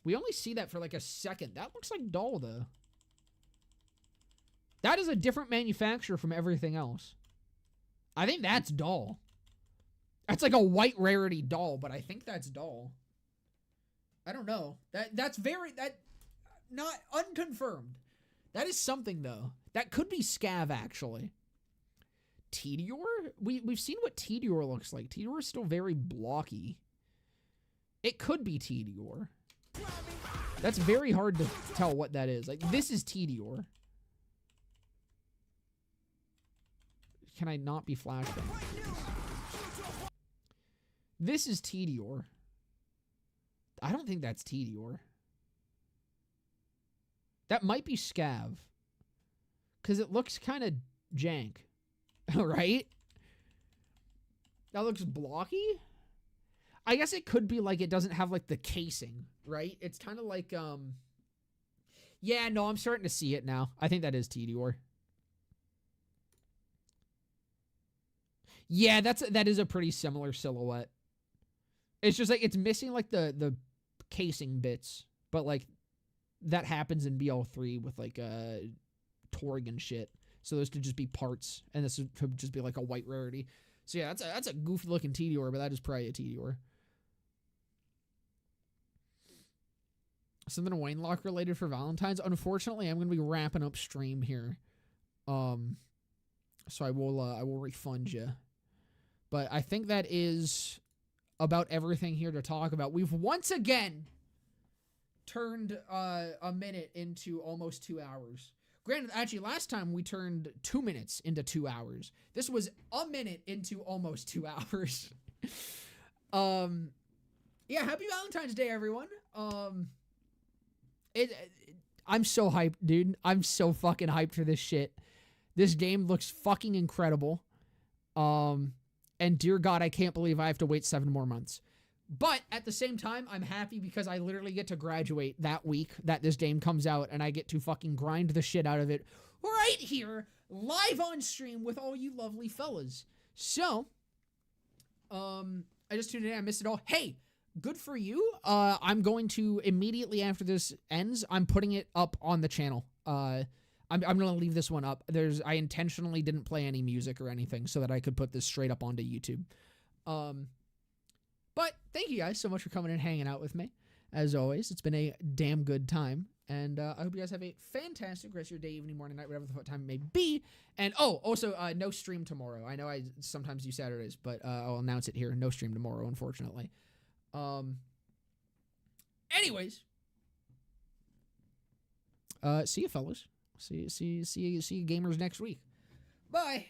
We only see that for like a second. That looks like Doll, though. That is a different manufacturer from everything else. I think that's Doll. That's like a white rarity Doll, but I think that's Doll. I don't know. That's not unconfirmed. That is something, though. That could be Scav, actually. Tedior? We've seen what Tedior looks like. Tedior is still very blocky. It could be Tedior. That's very hard to tell what that is. Like, this is Tedior. Can I not be flashbang? This is Tedior. I don't think that's Tedior. That might be Scav. Because it looks kind of jank. Right? That looks blocky? I guess it could be like it doesn't have like the casing, right? It's kind of like, yeah, no, I'm starting to see it now. I think that is Tedior. Yeah, that is a pretty similar silhouette. It's just like it's missing like the casing bits, but like that happens in BL3 with like Torg and shit. So those could just be parts, and this could just be like a white rarity. So yeah, that's a goofy looking Tediore, but that is probably a Tediore. Something Wainlock related for Valentine's. Unfortunately, I'm gonna be wrapping up stream here. So I will refund you. But I think that is about everything here to talk about. We've once again turned a minute into almost 2 hours. Granted, actually, last time we turned 2 minutes into 2 hours. This was a minute into almost 2 hours. Yeah, happy Valentine's Day, everyone. I'm so hyped, dude. I'm so fucking hyped for this shit. This game looks fucking incredible. And dear God, I can't believe I have to wait 7 more months. But at the same time, I'm happy because I literally get to graduate that week that this game comes out, and I get to fucking grind the shit out of it right here, live on stream with all you lovely fellas. So, I just tuned in. I missed it all. Hey, good for you. I'm going to immediately after this ends, I'm putting it up on the channel. I'm going to leave this one up. I intentionally didn't play any music or anything so that I could put this straight up onto YouTube. But thank you guys so much for coming and hanging out with me. As always, it's been a damn good time. And I hope you guys have a fantastic rest of your day, evening, morning, night, whatever the fuck time it may be. And also, no stream tomorrow. I know I sometimes do Saturdays, but I'll announce it here. No stream tomorrow, unfortunately. Anyways. See you, fellas. See you gamers next week. Bye.